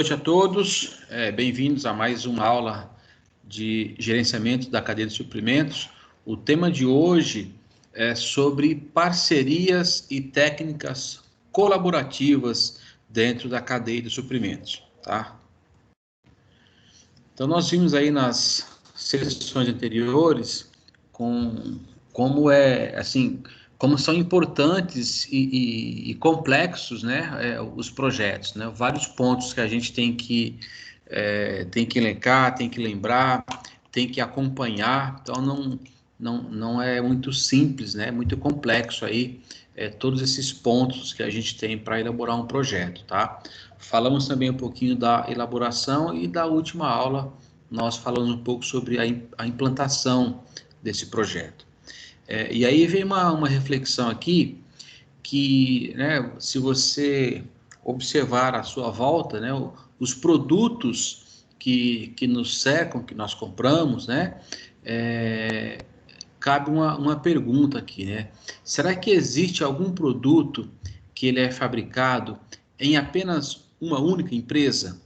Noite a todos, bem-vindos a mais uma aula de gerenciamento da cadeia de suprimentos. O tema de hoje é sobre parcerias e técnicas colaborativas dentro da cadeia de suprimentos, tá? Então, nós vimos aí nas sessões anteriores como são importantes e complexos, né, os projetos, né, vários pontos que a gente tem que elencar, tem que lembrar, tem que acompanhar. Então, não é muito simples, né, é muito complexo aí, todos esses pontos que a gente tem para elaborar um projeto, tá? Falamos também um pouquinho da elaboração e da última aula nós falamos um pouco sobre a implantação desse projeto. E aí vem uma reflexão aqui que, né, se você observar à sua volta, né, os produtos que nos cercam, que nós compramos, né, cabe uma pergunta aqui, né? Será que existe algum produto que ele é fabricado em apenas uma única empresa,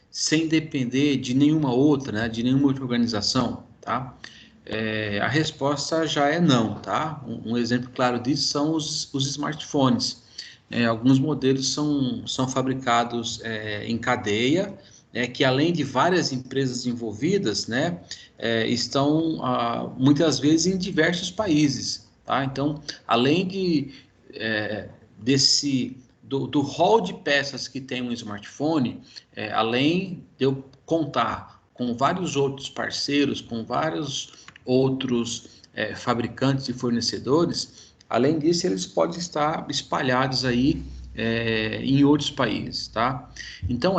sem depender de nenhuma outra, né, de nenhuma outra organização, tá? A resposta já é não, tá? Um exemplo claro disso são os smartphones. Alguns modelos são fabricados em cadeia, que além de várias empresas envolvidas, né, estão muitas vezes em diversos países, tá? Então, além do hall de peças que tem um smartphone, além de eu contar com vários outros parceiros, com vários outros fabricantes e fornecedores, além disso, eles podem estar espalhados aí em outros países, tá? Então,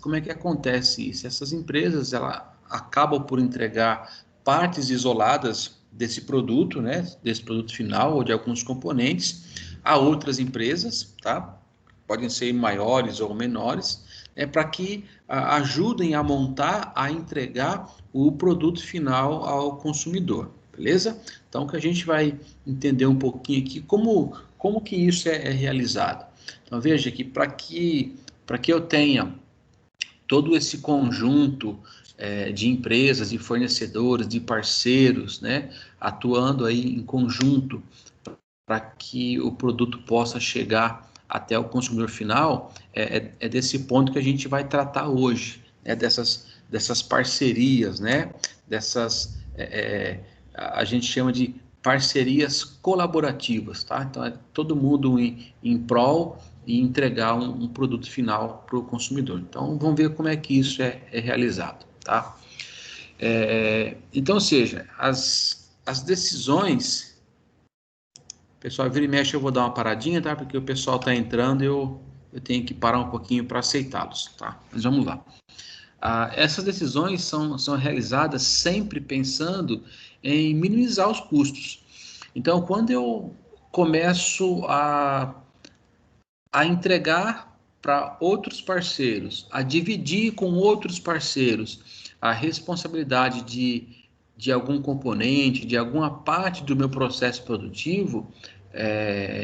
como é que acontece isso? Essas empresas, ela acabam por entregar partes isoladas desse produto, né, desse produto final ou de alguns componentes a outras empresas, tá? Podem ser maiores ou menores, para que ajudem a montar, a entregar o produto final ao consumidor, beleza? Então, que a gente vai entender um pouquinho aqui como que isso é realizado. Então, veja que para que eu tenha todo esse conjunto de empresas, de fornecedores, de parceiros, né, atuando aí em conjunto para que o produto possa chegar até o consumidor final, é desse ponto que a gente vai tratar hoje, dessas parcerias, né? A gente chama de parcerias colaborativas, tá? Então, é todo mundo em prol e entregar um produto final para o consumidor. Então, vamos ver como é que isso é realizado, tá? Então, ou seja, as decisões... Pessoal, vira e mexe, eu vou dar uma paradinha, tá? Porque o pessoal está entrando e eu tenho que parar um pouquinho para aceitá-los, tá? Mas vamos lá. Essas decisões são realizadas sempre pensando em minimizar os custos. Então, quando eu começo a entregar para outros parceiros, a dividir com outros parceiros a responsabilidade de algum componente, de alguma parte do meu processo produtivo,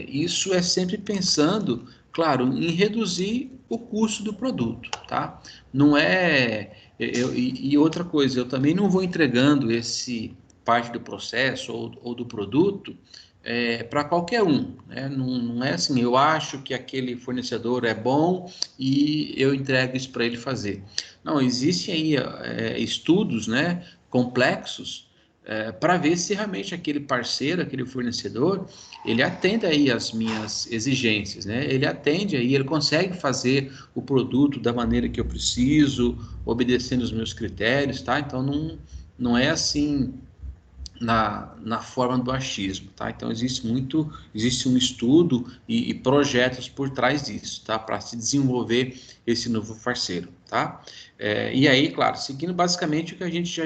isso é sempre pensando, claro, em reduzir o custo do produto, tá? Não é... e outra coisa, eu também não vou entregando esse parte do processo ou do produto para qualquer um, né? Não é assim, eu acho que aquele fornecedor é bom e eu entrego isso para ele fazer. Não, existem aí estudos, né, complexos para ver se realmente aquele parceiro, aquele fornecedor, ele atende aí às minhas exigências, né? Ele atende aí, ele consegue fazer o produto da maneira que eu preciso, obedecendo os meus critérios, tá? Então, não é assim na forma do achismo, tá? Então existe um estudo e projetos por trás disso, tá? Para se desenvolver esse novo parceiro, tá? E aí, claro, seguindo basicamente o que a gente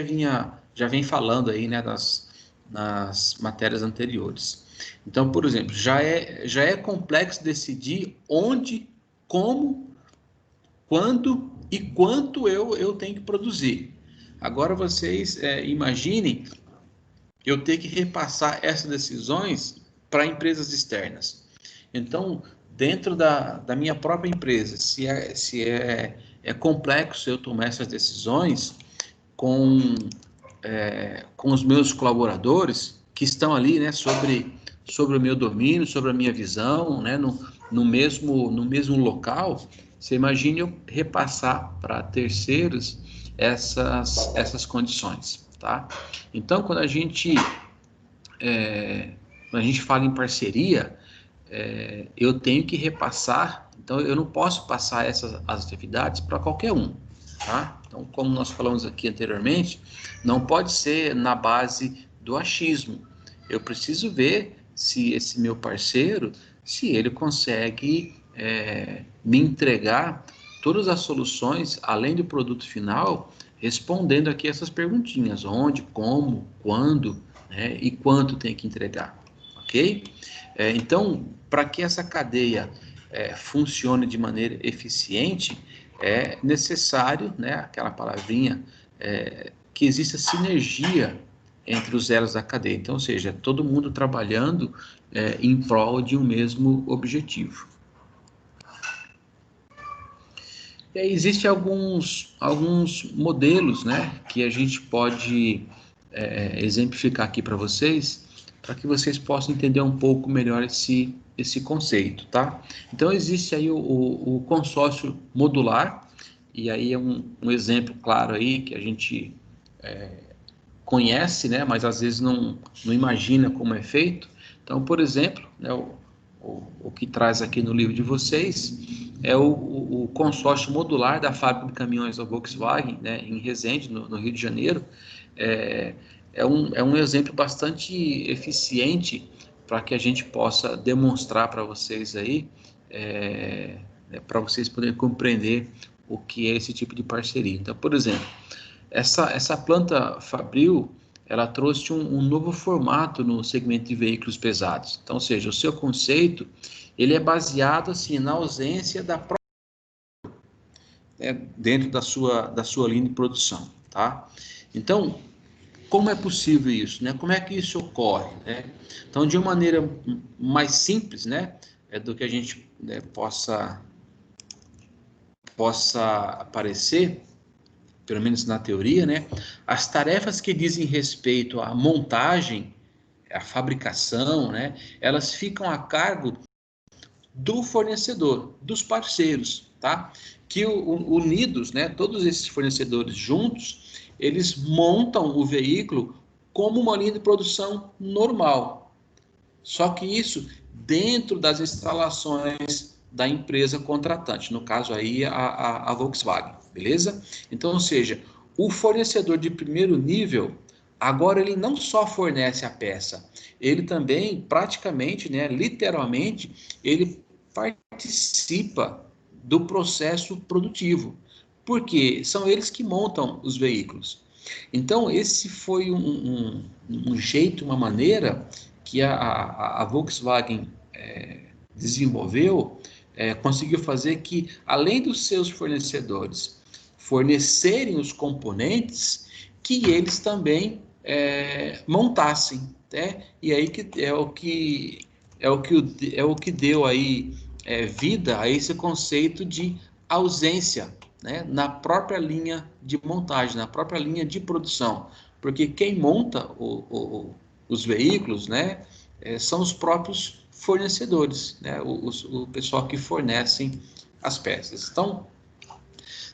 já vem falando aí, né, nas matérias anteriores. Então, por exemplo, já é complexo decidir onde, como, quando e quanto eu tenho que produzir. Agora vocês imaginem eu ter que repassar essas decisões para empresas externas. Então, dentro da minha própria empresa, se é complexo eu tomar essas decisões com, com os meus colaboradores que estão ali, né, sobre o meu domínio, sobre a minha visão, né, no mesmo local. Você imagine eu repassar para terceiros essas condições, tá? Então, quando a gente fala em parceria, eu tenho que repassar, então eu não posso passar essas as atividades para qualquer um, tá? Então, como nós falamos aqui anteriormente, não pode ser na base do achismo. Eu preciso ver se esse meu parceiro, se ele consegue me entregar todas as soluções, além do produto final, respondendo aqui essas perguntinhas: onde, como, quando, né, e quanto tem que entregar, ok? Então, para que essa cadeia funcione de maneira eficiente, é necessário, né, aquela palavrinha, que exista sinergia entre os elos da cadeia. Então, ou seja, todo mundo trabalhando em prol de um mesmo objetivo. E aí existem alguns modelos, né, que a gente pode exemplificar aqui para vocês, para que vocês possam entender um pouco melhor esse conceito, tá? Então, existe aí o consórcio modular, e aí é um exemplo claro aí que a gente conhece, né, mas às vezes não imagina como é feito. Então, por exemplo, né, o que traz aqui no livro de vocês é o consórcio modular da fábrica de caminhões da Volkswagen, né, em Resende, no Rio de Janeiro. É um exemplo bastante eficiente para que a gente possa demonstrar para vocês aí, para vocês poderem compreender o que é esse tipo de parceria. Então, por exemplo, essa planta Fabril, ela trouxe um novo formato no segmento de veículos pesados. Então, ou seja, o seu conceito, ele é baseado assim na ausência da própria, dentro da sua linha de produção, tá? Então, como é possível isso, né? Como é que isso ocorre, né? Então, de uma maneira mais simples, né, do que a gente, né, possa aparecer, pelo menos na teoria, né, as tarefas que dizem respeito à montagem, à fabricação, né, elas ficam a cargo do fornecedor, dos parceiros, tá? Que unidos, né, todos esses fornecedores juntos, eles montam o veículo como uma linha de produção normal. Só que isso dentro das instalações da empresa contratante, no caso aí a Volkswagen, beleza? Então, ou seja, o fornecedor de primeiro nível, agora ele não só fornece a peça, ele também praticamente, né, literalmente, ele participa do processo produtivo, porque são eles que montam os veículos. Então, esse foi um jeito, uma maneira que a Volkswagen desenvolveu, conseguiu fazer que, além dos seus fornecedores fornecerem os componentes, que eles também montassem, né? E aí que é o que deu aí vida a esse conceito de ausência, né, na própria linha de montagem, na própria linha de produção, porque quem monta os veículos, né, são os próprios fornecedores, né, o pessoal que fornecem as peças. Então,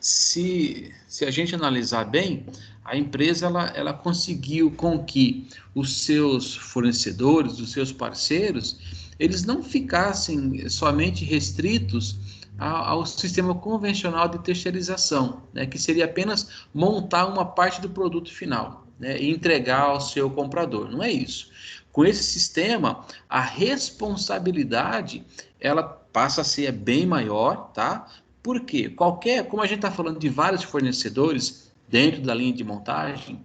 se a gente analisar bem, a empresa ela conseguiu com que os seus fornecedores, os seus parceiros, eles não ficassem somente restritos ao sistema convencional de terceirização, né, que seria apenas montar uma parte do produto final, né, e entregar ao seu comprador. Não é isso. Com esse sistema, a responsabilidade ela passa a ser bem maior, tá? Por quê? Como a gente está falando de vários fornecedores dentro da linha de montagem,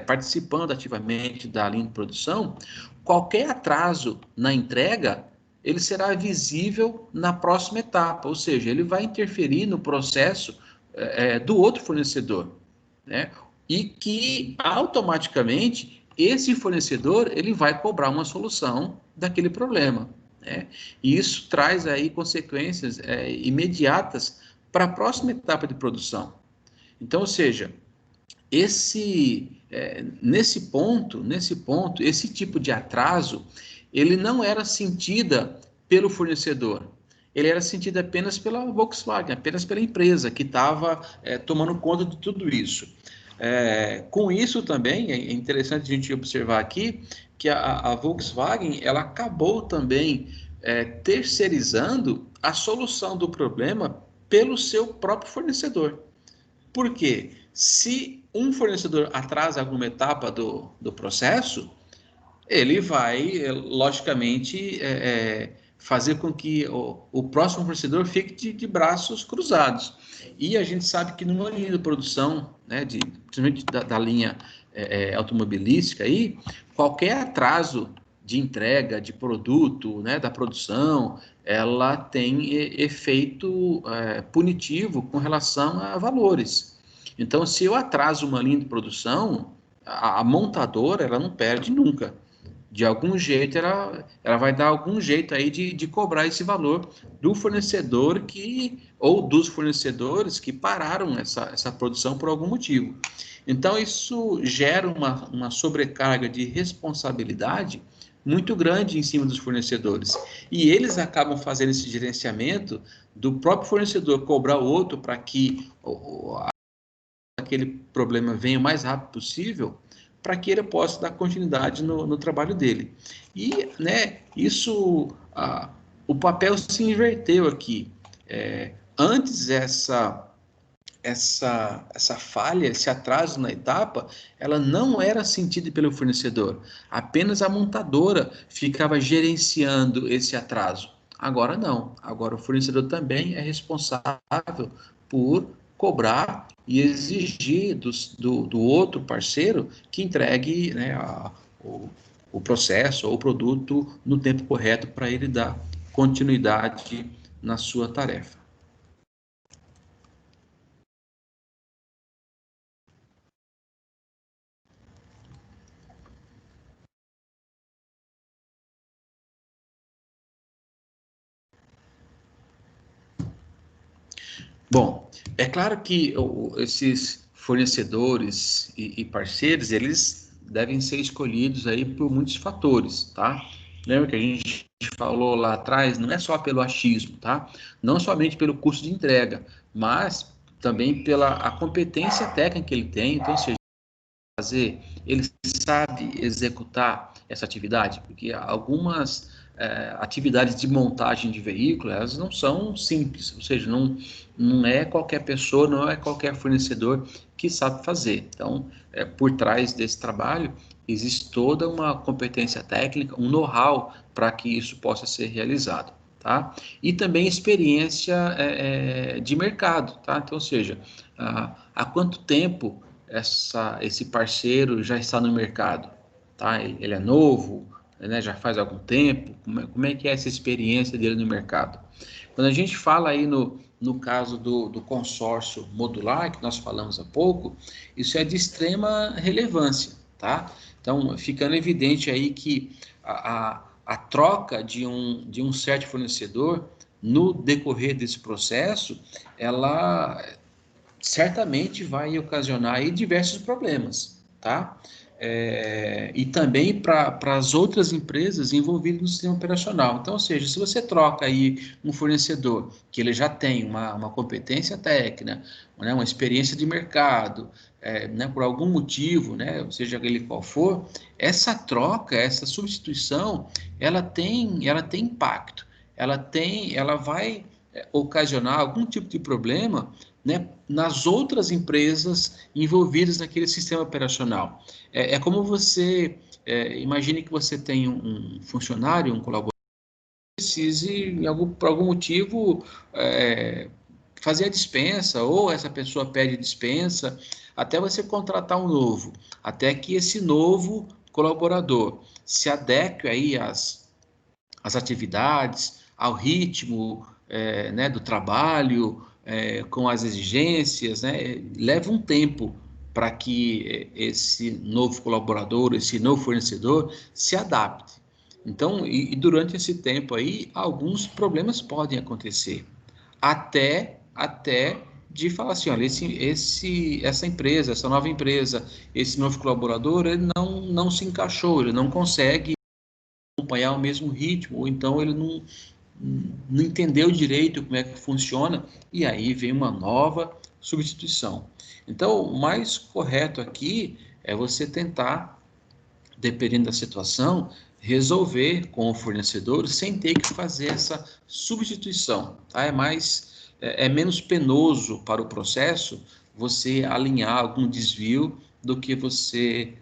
participando ativamente da linha de produção, qualquer atraso na entrega, ele será visível na próxima etapa, ou seja, ele vai interferir no processo do outro fornecedor, né? E que automaticamente esse fornecedor ele vai cobrar uma solução daquele problema. né? E isso traz aí consequências imediatas para a próxima etapa de produção. Então, ou seja, nesse ponto, esse tipo de atraso, ele não era sentida pelo fornecedor, ele era sentido apenas pela Volkswagen, apenas pela empresa que estava tomando conta de tudo isso. Com isso também, é interessante a gente observar aqui que a Volkswagen, ela acabou também terceirizando a solução do problema pelo seu próprio fornecedor. Por quê? Se um fornecedor atrasa alguma etapa do processo, ele vai, logicamente, fazer com que o próximo fornecedor fique de braços cruzados. E a gente sabe que numa linha de produção, né, principalmente da linha automobilística, aí, qualquer atraso de entrega de produto, né, da produção, ela tem efeito punitivo com relação a valores. Então, se eu atraso uma linha de produção, a montadora ela não perde nunca. De algum jeito, ela vai dar algum jeito aí de cobrar esse valor do fornecedor ou dos fornecedores que pararam essa produção por algum motivo. Então, isso gera uma sobrecarga de responsabilidade muito grande em cima dos fornecedores. E eles acabam fazendo esse gerenciamento do próprio fornecedor cobrar o outro para que aquele problema venha o mais rápido possível, para que ele possa dar continuidade no trabalho dele. E, né, o papel se inverteu aqui. Antes essa falha, esse atraso na etapa, ela não era sentida pelo fornecedor. Apenas a montadora ficava gerenciando esse atraso. Agora não. Agora o fornecedor também é responsável por cobrar e exigir do outro parceiro que entregue, né, o processo ou o produto no tempo correto para ele dar continuidade na sua tarefa. Bom, é claro que esses fornecedores e parceiros, eles devem ser escolhidos aí por muitos fatores, tá? Lembra que a gente falou lá atrás, não é só pelo achismo, tá? Não somente pelo custo de entrega, mas também pela a competência técnica que ele tem, então, seja, ele sabe executar essa atividade, porque algumas atividades de montagem de veículo, elas não são simples, ou seja, não é qualquer pessoa, não é qualquer fornecedor que sabe fazer. Então, por trás desse trabalho, existe toda uma competência técnica, um know-how para que isso possa ser realizado. Tá? E também experiência de mercado, tá? Então, ou seja, há quanto tempo esse parceiro já está no mercado, tá? Ele é novo, né? Já faz algum tempo. Como é que é essa experiência dele no mercado? Quando a gente fala aí no caso do consórcio modular, que nós falamos há pouco, isso é de extrema relevância, tá? Então, ficando evidente aí que a troca de um certo fornecedor no decorrer desse processo, ela certamente vai ocasionar aí diversos problemas, tá? E também para as outras empresas envolvidas no sistema operacional. Então, ou seja, se você troca aí um fornecedor que ele já tem uma competência técnica, né, uma experiência de mercado, né, por algum motivo, né, seja ele qual for, essa troca, essa substituição, ela tem impacto, ela vai ocasionar algum tipo de problema, né, nas outras empresas envolvidas naquele sistema operacional. É como você, imagine que você tem um funcionário, um colaborador, que precise, por algum motivo, fazer a dispensa, ou essa pessoa pede dispensa, até você contratar um novo, até que esse novo colaborador se adeque aí às atividades, ao ritmo né, do trabalho, com as exigências, né, leva um tempo para que esse novo colaborador, esse novo fornecedor se adapte. Então, e durante esse tempo aí, alguns problemas podem acontecer. Até de falar assim, olha, essa empresa, essa nova empresa, esse novo colaborador, ele não se encaixou, ele não consegue acompanhar o mesmo ritmo, ou então ele não entendeu direito como é que funciona, e aí vem uma nova substituição. Então, o mais correto aqui é você tentar, dependendo da situação, resolver com o fornecedor sem ter que fazer essa substituição, tá? É menos penoso para o processo você alinhar algum desvio do que você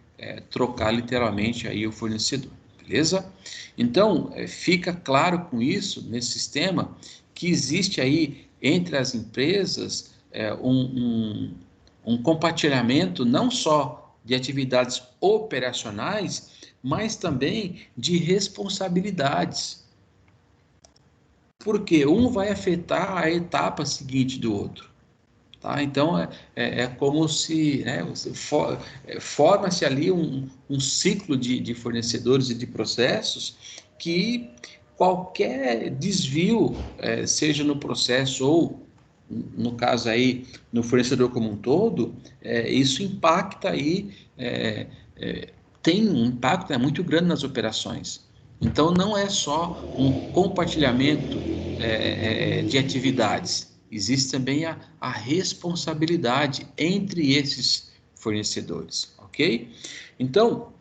trocar literalmente aí o fornecedor, beleza? Então, fica claro com isso, nesse sistema, que existe aí entre as empresas um compartilhamento não só de atividades operacionais, mas também de responsabilidades. Porque um vai afetar a etapa seguinte do outro. Tá? Então, é como se forma-se ali um ciclo de fornecedores e de processos que qualquer desvio, seja no processo ou, no caso aí, no fornecedor como um todo, isso impacta aí, tem um impacto muito grande nas operações. Então, não é só um compartilhamento de atividades, existe também a responsabilidade entre esses fornecedores, ok? Então,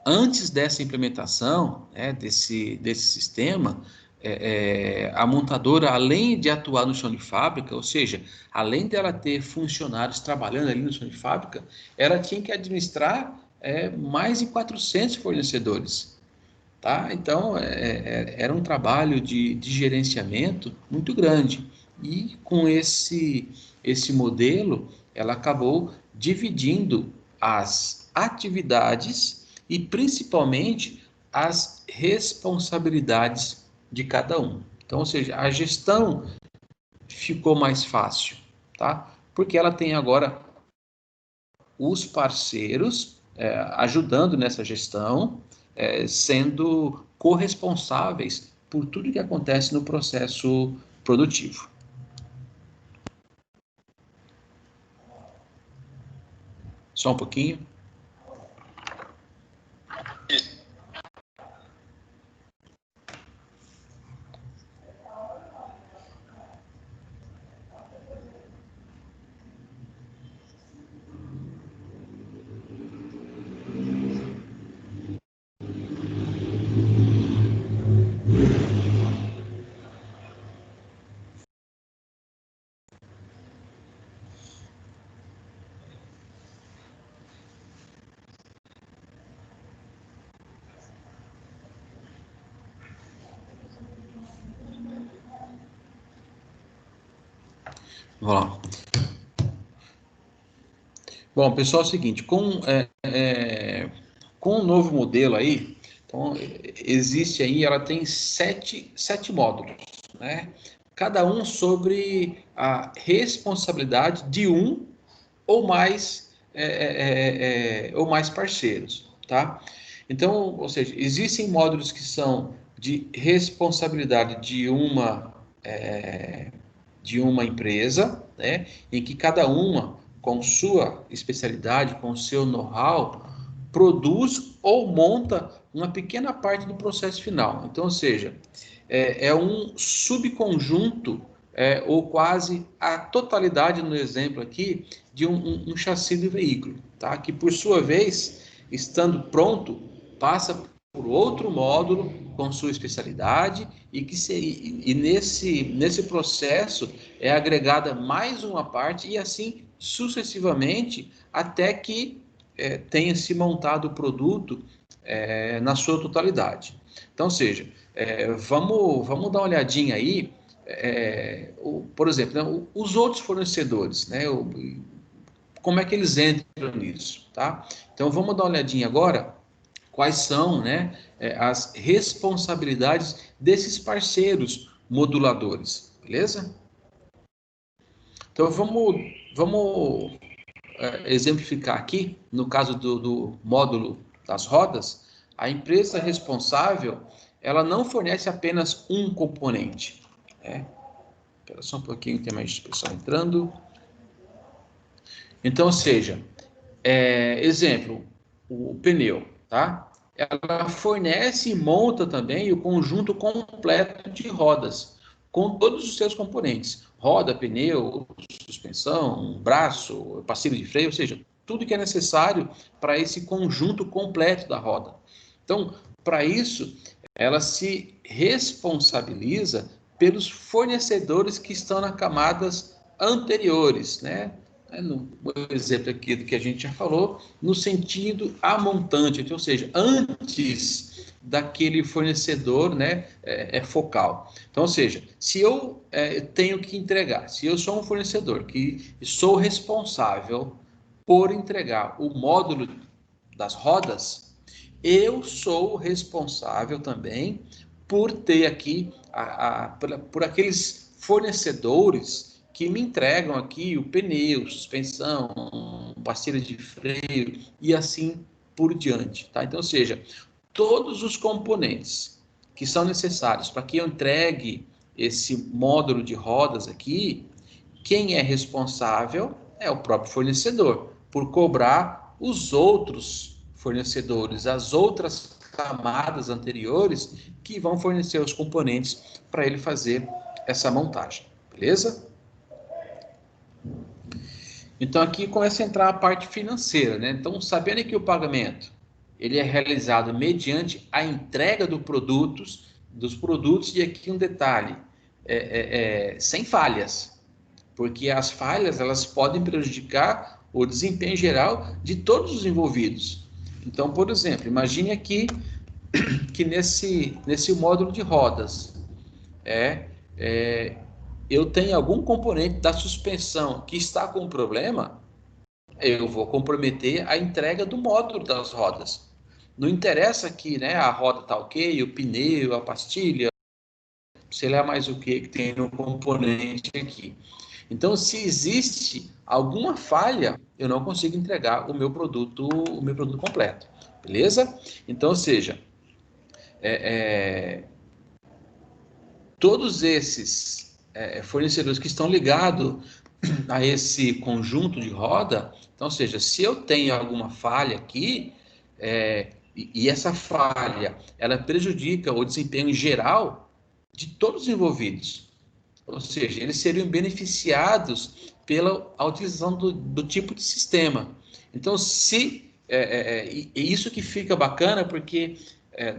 antes dessa implementação, desse sistema, a montadora, além de atuar no chão de fábrica, ou seja, além dela ter funcionários trabalhando ali no chão de fábrica, ela tinha que administrar mais de 400 fornecedores. Tá? Então, era um trabalho de gerenciamento muito grande. E com esse modelo, ela acabou dividindo as atividades e principalmente as responsabilidades de cada um. Então, ou seja, a gestão ficou mais fácil, tá? Porque ela tem agora os parceiros ajudando nessa gestão, sendo corresponsáveis por tudo que acontece no processo produtivo. Só um pouquinho. Vamos lá. Bom, pessoal, é o seguinte, com o novo modelo aí, então, existe aí, ela tem sete módulos, né? Cada um sobre a responsabilidade de um ou mais parceiros, tá? Então, ou seja, existem módulos que são de responsabilidade de uma empresa, né, em que cada uma, com sua especialidade, com seu know-how, produz ou monta uma pequena parte do processo final. Então, ou seja, um subconjunto, ou quase a totalidade, no exemplo aqui, de um chassi do veículo, tá? Que, por sua vez, estando pronto, passa por outro módulo com sua especialidade e nesse processo é agregada mais uma parte e assim sucessivamente até que tenha se montado o produto na sua totalidade. Então, seja, vamos dar uma olhadinha aí, por exemplo, né, os outros fornecedores, né, como é que eles entram nisso, tá? Então, vamos dar uma olhadinha agora quais são, né, as responsabilidades desses parceiros moduladores, beleza? Então vamos exemplificar aqui, no caso do módulo das rodas, A empresa responsável, ela não fornece apenas um componente, né? Espera só um pouquinho, tem mais pessoal entrando. Então, ou seja, exemplo, o pneu, tá? Ela fornece e monta também o conjunto completo de rodas, com todos os seus componentes. Roda, pneu, suspensão, braço, pastilha de freio, ou seja, tudo que é necessário para esse conjunto completo da roda. Então, para isso, ela se responsabiliza pelos fornecedores que estão nas camadas anteriores, né? No exemplo aqui do que a gente já falou, no sentido a montante, ou seja, antes daquele fornecedor, né, focal. Então, ou seja, se eu tenho que entregar, se eu sou um fornecedor que sou responsável por entregar o módulo das rodas, eu sou responsável também por ter aqui por aqueles fornecedores que me entregam aqui o pneu, suspensão, pastilha de freio e assim por diante, tá? Então, ou seja, todos os componentes que são necessários para que eu entregue esse módulo de rodas aqui, quem é responsável é o próprio fornecedor, por cobrar os outros fornecedores, as outras camadas anteriores que vão fornecer os componentes para ele fazer essa montagem, beleza? Então aqui começa a entrar a parte financeira, né? Então, sabendo que o pagamento ele é realizado mediante a entrega dos produtos, e aqui um detalhe, sem falhas, porque as falhas elas podem prejudicar o desempenho geral de todos os envolvidos. Então, por exemplo, imagine aqui que nesse módulo de rodas, é, é, eu tenho algum componente da suspensão que está com problema, eu vou comprometer a entrega do módulo das rodas. Não interessa que, né, a roda está ok, o pneu, a pastilha, sei lá mais o que tem no componente aqui. Então, se existe alguma falha, eu não consigo entregar o meu produto completo, beleza? Então, ou seja, todos esses fornecedores que estão ligados a esse conjunto de roda, então, ou seja, se eu tenho alguma falha aqui, e essa falha, ela prejudica o desempenho geral de todos os envolvidos, ou seja, eles seriam beneficiados pela utilização do tipo de sistema. Então, se e isso que fica bacana, porque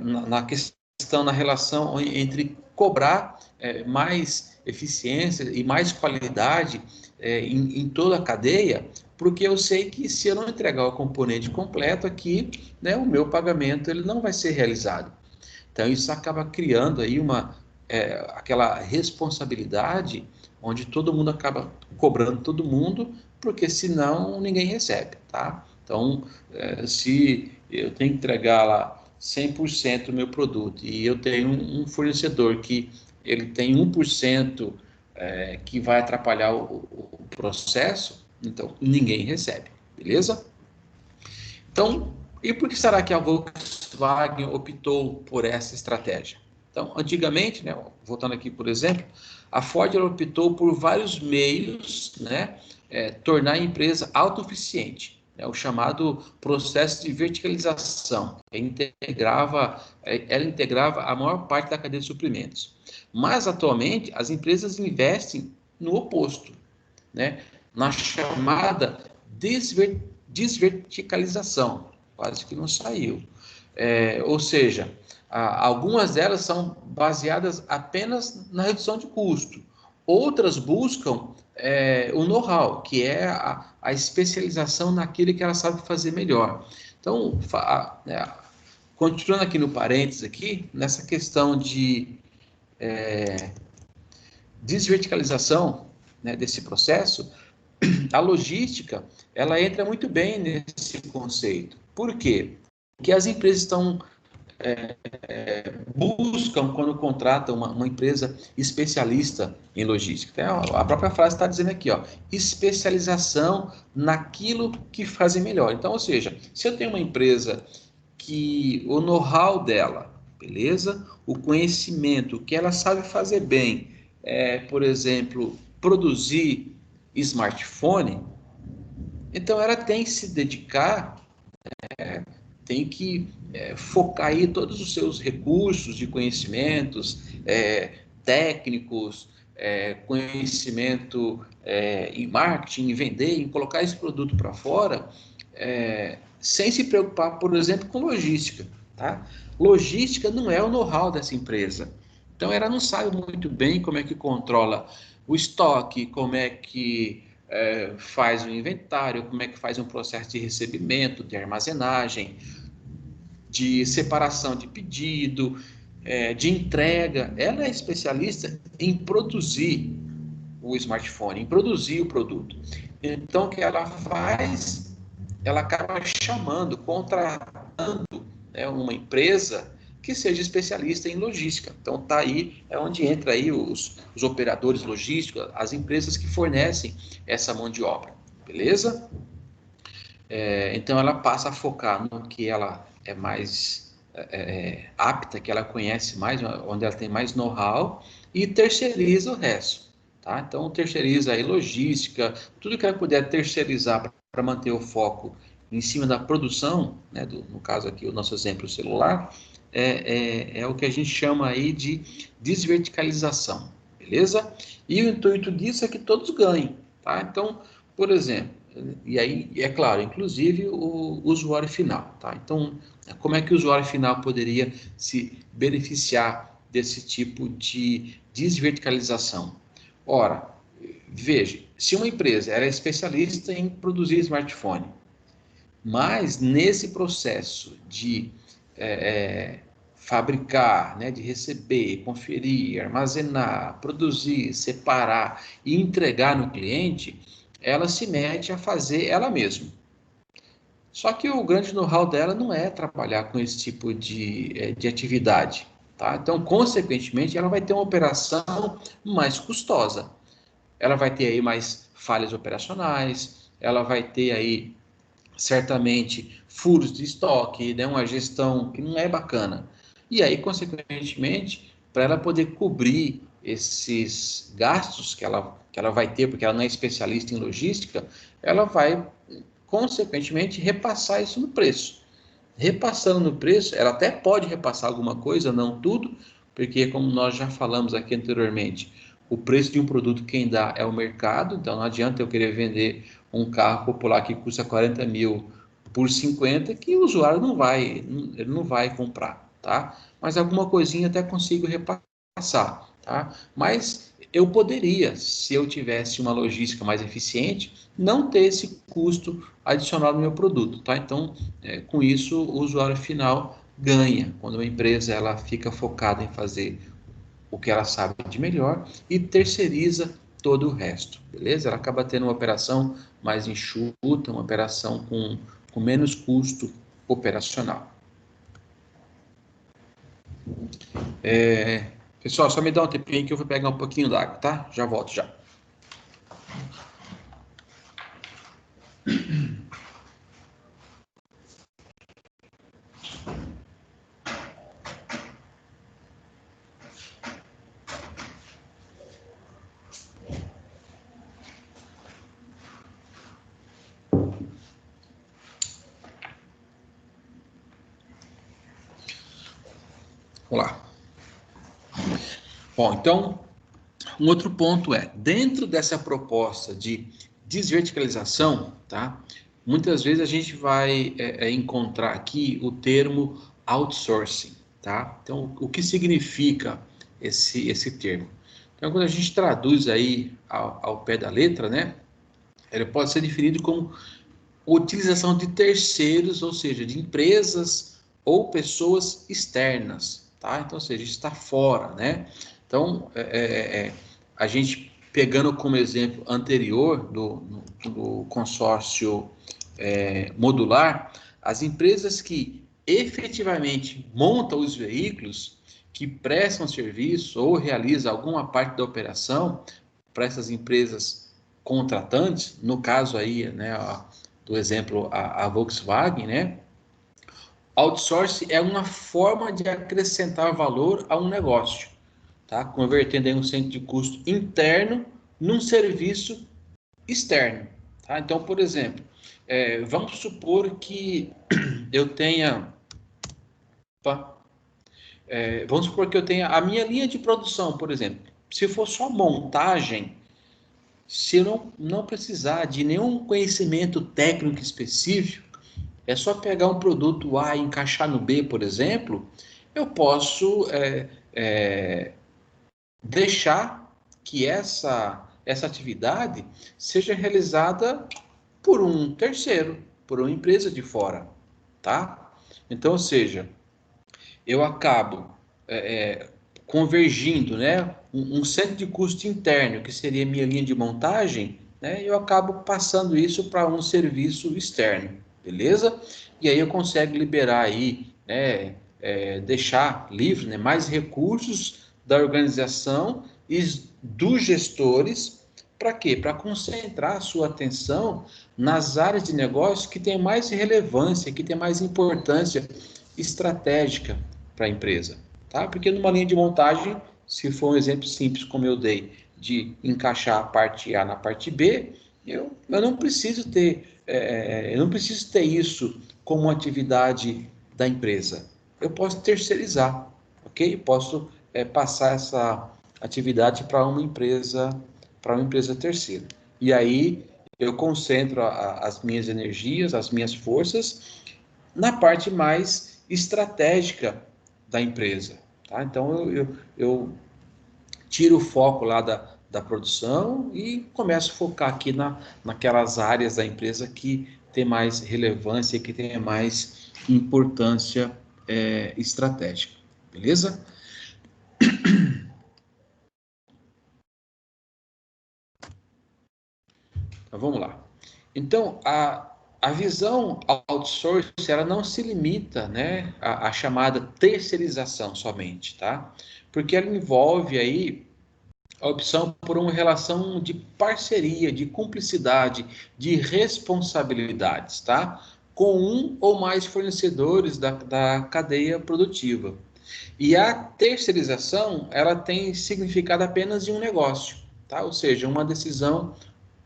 na questão, na relação entre cobrar mais eficiência e mais qualidade em toda a cadeia, porque eu sei que se eu não entregar o componente completo aqui, né, o meu pagamento ele não vai ser realizado. Então, isso acaba criando aí aquela responsabilidade onde todo mundo acaba cobrando todo mundo, porque senão ninguém recebe, tá? Então, se eu tenho que entregar lá 100% do meu produto e eu tenho um fornecedor que ele tem 1% que vai atrapalhar o processo, então ninguém recebe, beleza? Então, e por que será que a Volkswagen optou por essa estratégia? Então, antigamente, né, voltando aqui, por exemplo, a Ford ela optou por vários meios, né, tornar a empresa autossuficiente, né, o chamado processo de verticalização, ela integrava a maior parte da cadeia de suprimentos. Mas, atualmente, as empresas investem no oposto, né, na chamada desverticalização, quase que não saiu. Ou seja, algumas delas são baseadas apenas na redução de custo, outras buscam o know-how, que é a especialização naquilo que ela sabe fazer melhor. Então, continuando aqui no parênteses, aqui, nessa questão de desverticalização, né, desse processo, a logística, ela entra muito bem nesse conceito. Por quê? Porque as empresas buscam, quando contratam uma empresa especialista em logística. Então, a própria frase está dizendo aqui, ó, especialização naquilo que fazem melhor. Então, ou seja, se eu tenho uma empresa que o know-how dela, beleza? O conhecimento, o que ela sabe fazer bem, por exemplo, produzir smartphone, então ela tem que se dedicar, tem que focar aí todos os seus recursos de conhecimentos técnicos, conhecimento em marketing, em vender, em colocar esse produto para fora, sem se preocupar, por exemplo, com logística. Tá? Logística não é o know-how dessa empresa. Então, ela não sabe muito bem como é que controla o estoque, como é que faz o inventário, como é que faz um processo de recebimento, de armazenagem, de separação de pedido, de entrega. Ela é especialista em produzir o smartphone, em produzir o produto. Então, o que ela faz? Ela acaba chamando, contratando uma empresa que seja especialista em logística. Então, tá aí, é onde entra aí os operadores logísticos, as empresas que fornecem essa mão de obra, beleza? Então, ela passa a focar no que ela é mais apta, que ela conhece mais, onde ela tem mais know-how, e terceiriza o resto. Tá? Então, terceiriza aí logística, tudo que ela puder terceirizar para manter o foco em cima da produção, né, no caso aqui, o nosso exemplo celular, é o que a gente chama aí de desverticalização, beleza? E o intuito disso é que todos ganhem, tá? Então, por exemplo, e aí, é claro, inclusive o usuário final, tá? Então, como é que o usuário final poderia se beneficiar desse tipo de desverticalização? Ora, veja, se uma empresa era especialista em produzir smartphone, mas nesse processo de fabricar, né, de receber, conferir, armazenar, produzir, separar e entregar no cliente, ela se mete a fazer ela mesma. Só que o grande know-how dela não é trabalhar com esse tipo de atividade. Tá? Então, consequentemente, ela vai ter uma operação mais custosa. Ela vai ter aí mais falhas operacionais, ela vai ter aí certamente furos de estoque, né, uma gestão que não é bacana. E aí, consequentemente, para ela poder cobrir esses gastos que ela vai ter, porque ela não é especialista em logística, ela vai, consequentemente, repassar isso no preço. Repassando no preço, ela até pode repassar alguma coisa, não tudo, porque como nós já falamos aqui anteriormente, o preço de um produto quem dá é o mercado, então não adianta eu querer vender um carro popular que custa 40 mil por 50, que o usuário ele não vai comprar, tá? Mas alguma coisinha até consigo repassar, tá? Mas eu poderia, se eu tivesse uma logística mais eficiente, não ter esse custo adicional no meu produto, tá? Então, com isso, o usuário final ganha, quando uma empresa ela fica focada em fazer o que ela sabe de melhor e terceiriza todo o resto, beleza? Ela acaba tendo uma operação mais enxuta, uma operação com menos custo operacional. Pessoal, só me dá um tempinho que eu vou pegar um pouquinho d'água, tá? Já volto já. Vamos lá. Bom, então, um outro ponto dentro dessa proposta de desverticalização, tá? Muitas vezes a gente vai encontrar aqui o termo outsourcing, tá? Então, o que significa esse termo? Então, quando a gente traduz aí ao pé da letra, né? Ele pode ser definido como utilização de terceiros, ou seja, de empresas ou pessoas externas, tá? Então, ou seja, está fora, né? Então, a gente pegando como exemplo anterior do consórcio modular, as empresas que efetivamente montam os veículos, que prestam serviço ou realizam alguma parte da operação para essas empresas contratantes, no caso aí, né, do exemplo a Volkswagen, né? Outsourcing é uma forma de acrescentar valor a um negócio, tá? Convertendo aí um centro de custo interno num serviço externo, tá? Então, por exemplo, vamos supor que eu tenha, opa, vamos supor que eu tenha a minha linha de produção, por exemplo. Se for só montagem, se eu não precisar de nenhum conhecimento técnico específico, é só pegar um produto A e encaixar no B, por exemplo, eu posso deixar que essa atividade seja realizada por um terceiro, por uma empresa de fora, tá? Então, ou seja, eu acabo convergindo, né, um centro de custo interno, que seria minha linha de montagem, né, eu acabo passando isso para um serviço externo, beleza? E aí eu consigo liberar aí, né, deixar livre, né, mais recursos da organização e dos gestores, para quê? Para concentrar a sua atenção nas áreas de negócio que têm mais relevância, que têm mais importância estratégica para a empresa, tá? Porque numa linha de montagem, se for um exemplo simples como eu dei, de encaixar a parte A na parte B, eu não preciso ter, eu não preciso ter isso como atividade da empresa. Eu posso terceirizar, ok? Posso passar essa atividade para uma empresa terceira. E aí eu concentro as minhas energias, as minhas forças na parte mais estratégica da empresa. Tá? Então, eu tiro o foco lá da produção e começo a focar aqui naquelas áreas da empresa que tem mais relevância, que tem mais importância estratégica. Beleza? Então, vamos lá. Então, a visão outsourcing, ela não se limita, né, à chamada terceirização somente, tá? Porque ela envolve aí a opção por uma relação de parceria, de cumplicidade, de responsabilidades, tá? Com um ou mais fornecedores da cadeia produtiva. E a terceirização, ela tem significado apenas de um negócio, tá? Ou seja, uma decisão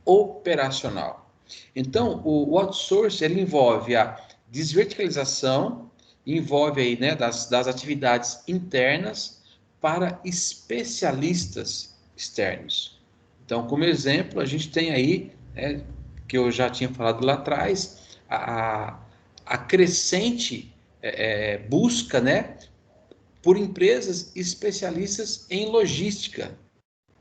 operacional. Então, o outsourcing ele envolve a desverticalização, envolve aí, né, das atividades internas para especialistas externos. Então, como exemplo, a gente tem aí, que eu já tinha falado lá atrás, a crescente busca, né, por empresas especialistas em logística,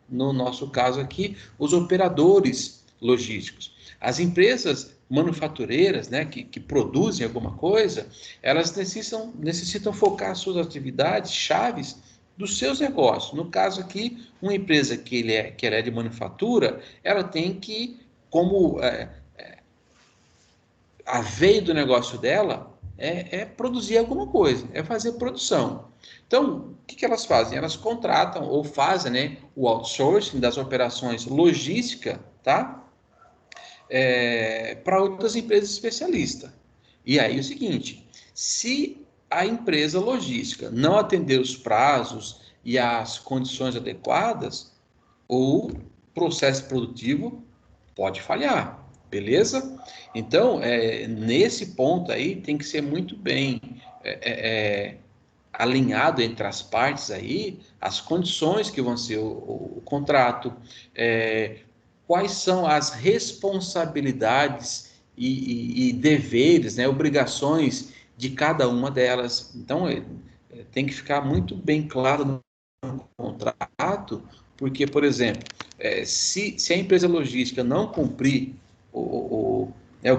no nosso caso aqui, os operadores logísticos. As empresas manufatureiras, né, que produzem alguma coisa, elas necessitam focar suas atividades chaves dos seus negócios. No caso aqui, uma empresa que ela é de manufatura, ela tem que, como a veia do negócio dela é produzir alguma coisa, é fazer produção. Então, o que elas fazem? Elas contratam ou fazem, né, o outsourcing das operações logística, tá? Para outras empresas especialistas. E aí é o seguinte, se a empresa logística não atender os prazos e as condições adequadas, o processo produtivo pode falhar, beleza? Então, nesse ponto aí, tem que ser muito bem alinhado entre as partes aí, as condições que vão ser o contrato, quais são as responsabilidades e deveres, né, obrigações de cada uma delas. Então, tem que ficar muito bem claro no contrato, porque, por exemplo, se a empresa logística não cumprir o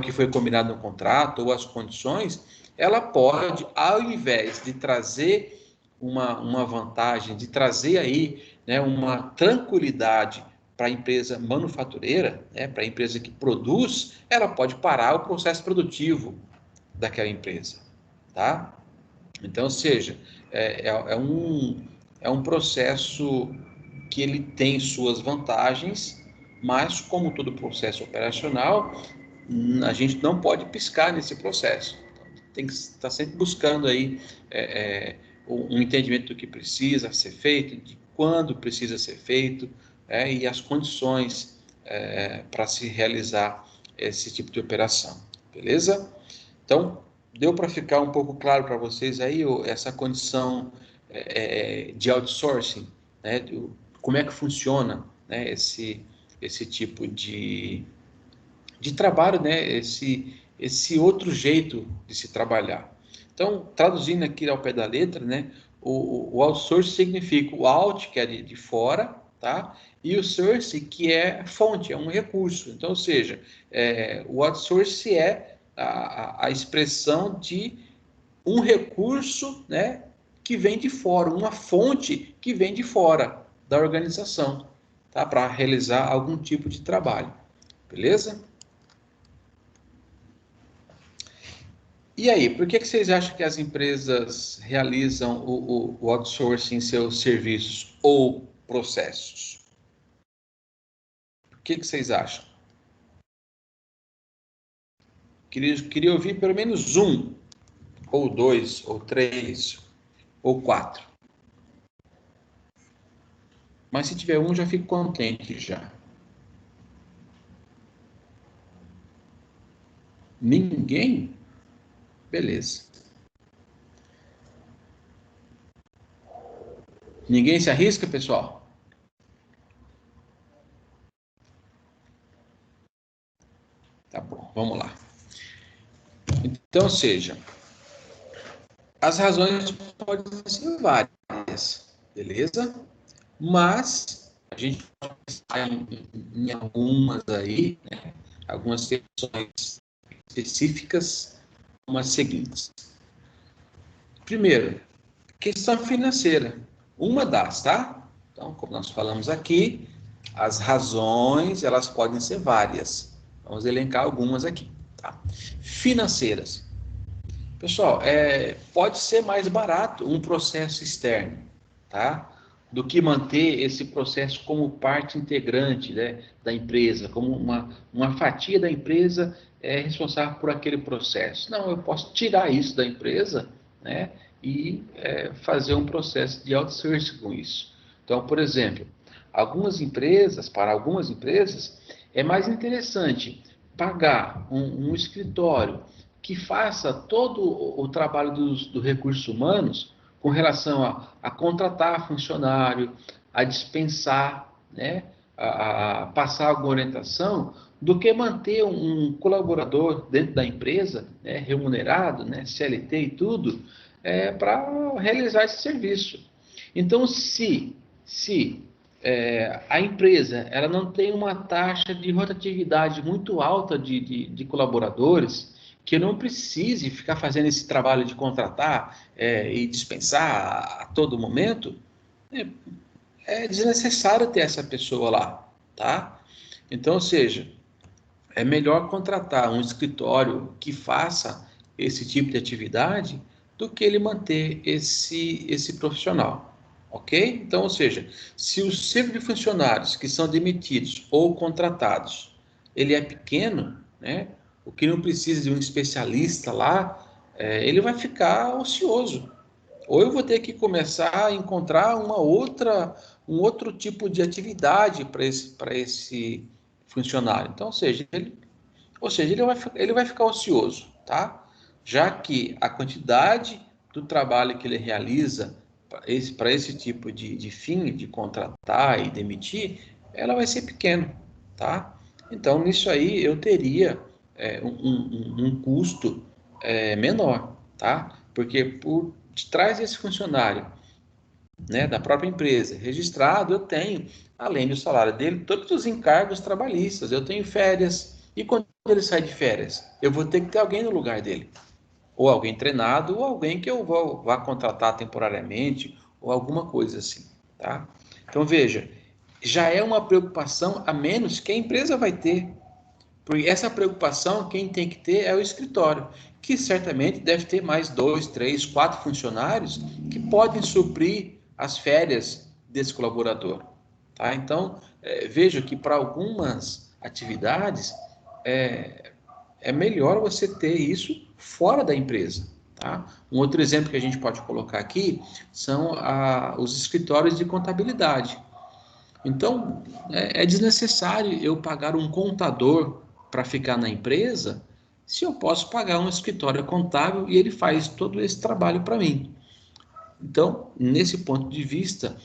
que foi combinado no contrato ou as condições, ela pode, ao invés de trazer uma vantagem, de trazer aí, né, uma tranquilidade para a empresa manufatureira, né, para a empresa que produz, ela pode parar o processo produtivo daquela empresa, tá? Então, ou seja, é um processo que ele tem suas vantagens, mas como todo processo operacional, a gente não pode piscar nesse processo. tem que estar sempre buscando aí um entendimento do que precisa ser feito, de quando precisa ser feito, e as condições para se realizar esse tipo de operação, beleza? Então, deu para ficar um pouco claro para vocês aí essa condição de outsourcing, né? Como é que funciona, né, esse tipo de trabalho, né? Esse outro jeito de se trabalhar. Então, traduzindo aqui ao pé da letra, né? O outsourcing significa o out, que é de fora, tá? E o source, que é fonte, é um recurso. Então, ou seja, o outsourcing é a expressão de um recurso, né? Que vem de fora, uma fonte que vem de fora da organização, tá? Para realizar algum tipo de trabalho, beleza? E aí, por que vocês acham que as empresas realizam o outsourcing em seus serviços ou processos? O que vocês acham? Queria ouvir pelo menos um, ou dois, ou três, ou quatro. Mas se tiver um, já fico contente já. Ninguém? Beleza. Ninguém se arrisca, pessoal? Tá bom, vamos lá. Então, seja, as razões podem ser várias, beleza? Mas a gente pode pensar em algumas aí, né? Algumas questões específicas, como as seguintes. Primeiro, questão financeira. Uma das, tá? Então, como nós falamos aqui, as razões, elas podem ser várias. Vamos elencar algumas aqui, tá? Financeiras. Pessoal, pode ser mais barato um processo externo, tá? Do que manter esse processo como parte integrante, né, da empresa, como uma fatia da empresa responsável por aquele processo. Não, eu posso tirar isso da empresa, né, e fazer um processo de outsourcing com isso. Então, por exemplo, para algumas empresas, é mais interessante pagar um escritório que faça todo o trabalho dos recursos humanos com relação a contratar funcionário, a dispensar, né, a passar alguma orientação, do que manter um colaborador dentro da empresa, né, remunerado, né, CLT e tudo, para realizar esse serviço. Então, se a empresa ela não tem uma taxa de rotatividade muito alta de colaboradores, que eu não precise ficar fazendo esse trabalho de contratar e dispensar a todo momento, é, é desnecessário ter essa pessoa lá, tá? Então, ou seja, é melhor contratar um escritório que faça esse tipo de atividade do que ele manter esse profissional, ok? Então, ou seja, se o ciclo de funcionários que são demitidos ou contratados, ele é pequeno, né? O que não precisa de um especialista lá, ele vai ficar ocioso. Ou eu vou ter que começar a encontrar um outro tipo de atividade para esse funcionário. Então, ou seja, ele vai ficar ocioso, tá? Já que a quantidade do trabalho que ele realiza para esse tipo de fim, de contratar e demitir, ela vai ser pequena, tá? Então, nisso aí eu teria um custo menor, tá? Porque por detrás desse funcionário, né, da própria empresa, registrado, eu tenho, além do salário dele, todos os encargos trabalhistas, eu tenho férias, e quando ele sai de férias, eu vou ter que ter alguém no lugar dele, ou alguém treinado, ou alguém que eu vá contratar temporariamente, ou alguma coisa assim, tá? Então, veja, já é uma preocupação a menos que a empresa vai ter, porque essa preocupação quem tem que ter é o escritório, que certamente deve ter mais 2, 3, 4 funcionários que podem suprir as férias desse colaborador. Tá? Então, veja que para algumas atividades é melhor você ter isso fora da empresa. Tá? Um outro exemplo que a gente pode colocar aqui são os escritórios de contabilidade. Então, é desnecessário eu pagar um contador para ficar na empresa, se eu posso pagar um escritório contábil e ele faz todo esse trabalho para mim. Então, nesse ponto de vista,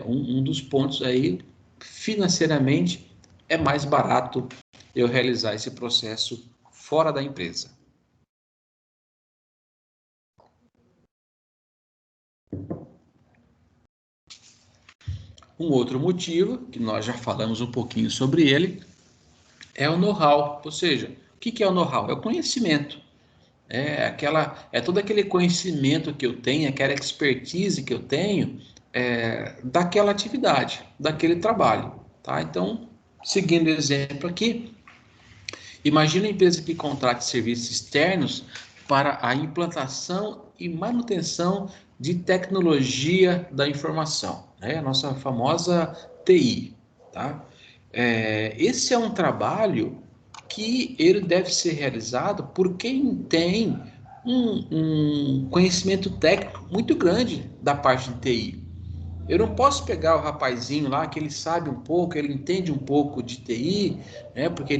um dos pontos aí, financeiramente, é mais barato eu realizar esse processo fora da empresa. Um outro motivo, que nós já falamos um pouquinho sobre ele, é o know-how. Ou seja, o que é o know-how? É o conhecimento. É todo aquele conhecimento que eu tenho, aquela expertise que eu tenho daquela atividade, daquele trabalho. Tá? Então, seguindo o exemplo aqui, imagina a empresa que contrate serviços externos para a implantação e manutenção de tecnologia da informação, né? A nossa famosa TI, tá? Esse é um trabalho que ele deve ser realizado por quem tem um conhecimento técnico muito grande da parte de TI. Eu não posso pegar o rapazinho lá que ele sabe um pouco, ele entende um pouco de TI, né? Porque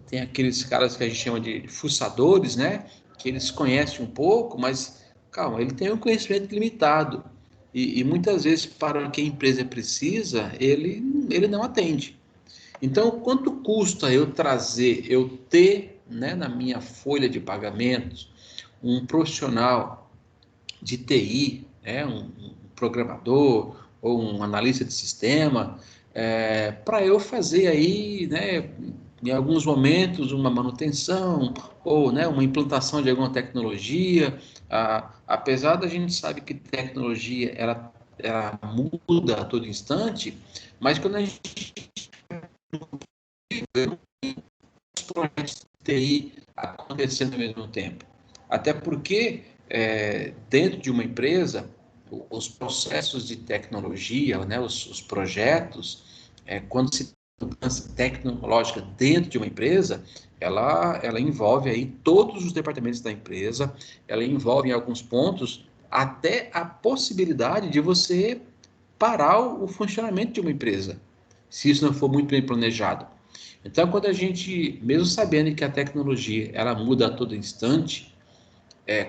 tem aqueles caras que a gente chama de fuçadores, né? Que eles conhecem um pouco, mas calma, ele tem um conhecimento limitado. E muitas vezes, para o que a empresa precisa, ele não atende. Então, quanto custa eu ter, né, na minha folha de pagamentos, um profissional de TI, né, um programador ou um analista de sistema, para eu fazer aí, né, em alguns momentos, uma manutenção ou, né, uma implantação de alguma tecnologia. Apesar da gente saber que tecnologia ela muda a todo instante, mas quando a gente projetos de TI acontecendo ao mesmo tempo. Até porque, dentro de uma empresa, os processos de tecnologia, né, os projetos, quando se tem mudança tecnológica dentro de uma empresa, ela envolve aí todos os departamentos da empresa, ela envolve em alguns pontos até a possibilidade de você parar o funcionamento de uma empresa, se isso não for muito bem planejado. Então, quando a gente, mesmo sabendo que a tecnologia ela muda a todo instante,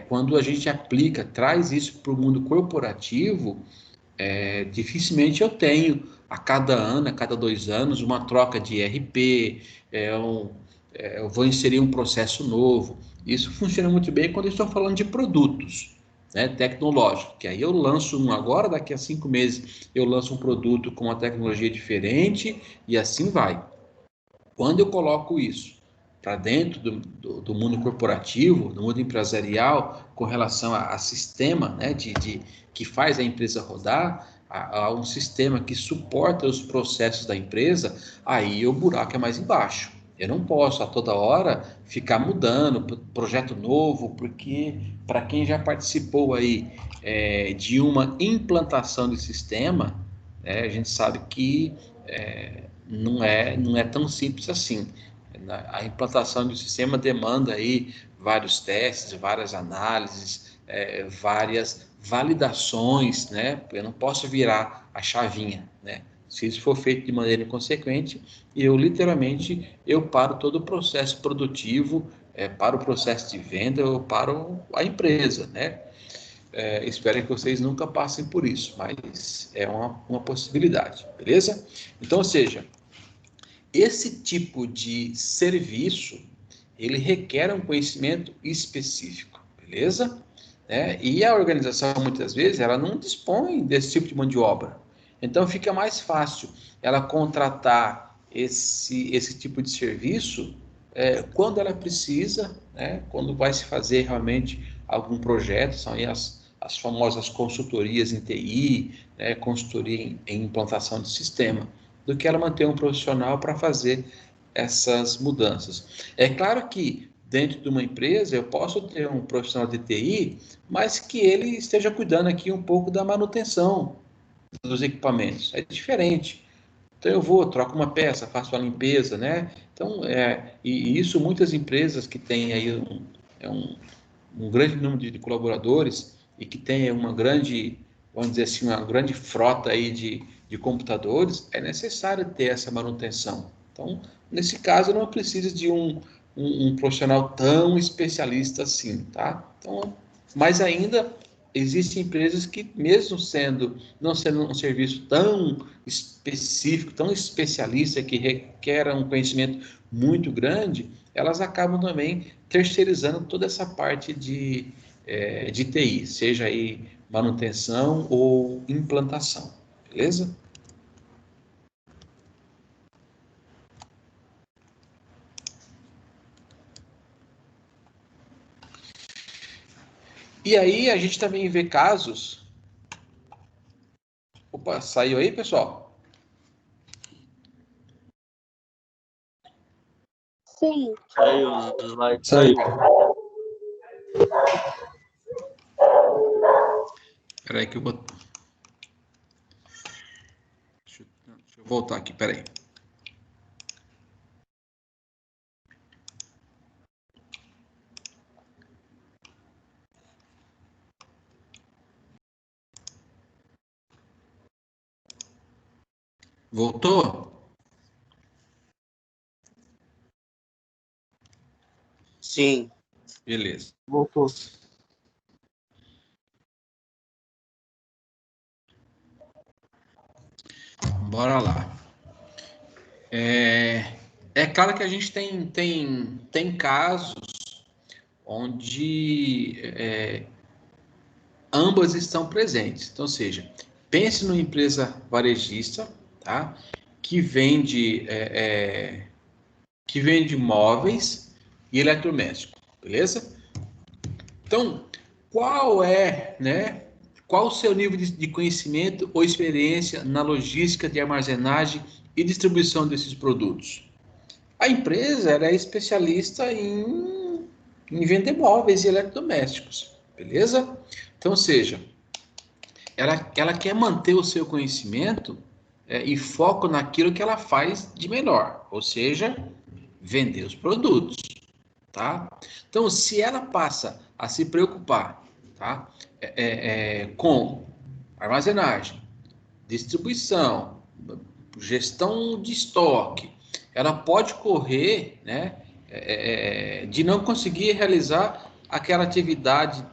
quando a gente aplica, traz isso para o mundo corporativo, dificilmente eu tenho a cada ano, a cada 2 anos, uma troca de ERP, eu vou inserir um processo novo. Isso funciona muito bem quando eu estou falando de produtos, né, tecnológicos, que aí eu lanço um agora, daqui a 5 meses eu lanço um produto com uma tecnologia diferente e assim vai. Quando eu coloco isso para dentro do mundo corporativo, do mundo empresarial, com relação a sistema, né, que faz a empresa rodar, a um sistema que suporta os processos da empresa, aí o buraco é mais embaixo. Eu não posso a toda hora ficar mudando projeto novo, porque para quem já participou aí de uma implantação de sistema, a gente sabe que não é tão simples assim. A implantação do sistema demanda aí vários testes, várias análises, várias validações, né? Eu não posso virar a chavinha, né? Se isso for feito de maneira inconsequente, eu paro todo o processo produtivo, para o processo de venda, eu paro a empresa, né? Espero que vocês nunca passem por isso, mas é uma possibilidade, beleza? Então, ou seja, esse tipo de serviço, ele requer um conhecimento específico, beleza? E a organização, muitas vezes, ela não dispõe desse tipo de mão de obra. Então, fica mais fácil ela contratar esse tipo de serviço quando ela precisa, né? Quando vai se fazer realmente algum projeto, são aí as famosas consultorias em TI, né? Consultoria em implantação de sistema, do que ela manter um profissional para fazer essas mudanças. É claro que dentro de uma empresa eu posso ter um profissional de TI, mas que ele esteja cuidando aqui um pouco da manutenção dos equipamentos. É diferente. Então eu vou, troco uma peça, faço a limpeza, né? Então, e isso muitas empresas que têm aí um grande número de colaboradores e que tenha uma grande, vamos dizer assim, uma grande frota aí de computadores, é necessário ter essa manutenção. Então, nesse caso, não precisa de um profissional tão especialista assim, tá? Então, mas ainda existem empresas que, mesmo não sendo um serviço tão específico, tão especialista, que requer um conhecimento muito grande, elas acabam também terceirizando toda essa parte de TI, seja aí manutenção ou implantação, beleza? E aí a gente também vê casos. Opa, saiu aí, pessoal? Sim. Saiu no slide. Saiu. Espera aí que eu vou... Deixa eu voltar aqui, espera aí. Voltou? Sim. Beleza. Voltou. Bora lá. É claro que a gente tem casos onde ambas estão presentes. Então, ou seja, pense numa empresa varejista, tá? Que vende móveis e eletrodomésticos, beleza? Então, qual o seu nível de conhecimento ou experiência na logística de armazenagem e distribuição desses produtos? A empresa ela é especialista em vender móveis e eletrodomésticos, beleza? Então, ou seja, ela quer manter o seu conhecimento e foco naquilo que ela faz de melhor, ou seja, vender os produtos, tá? Então, se ela passa a se preocupar, tá, com armazenagem, distribuição, gestão de estoque, ela pode correr, né, de não conseguir realizar aquela atividade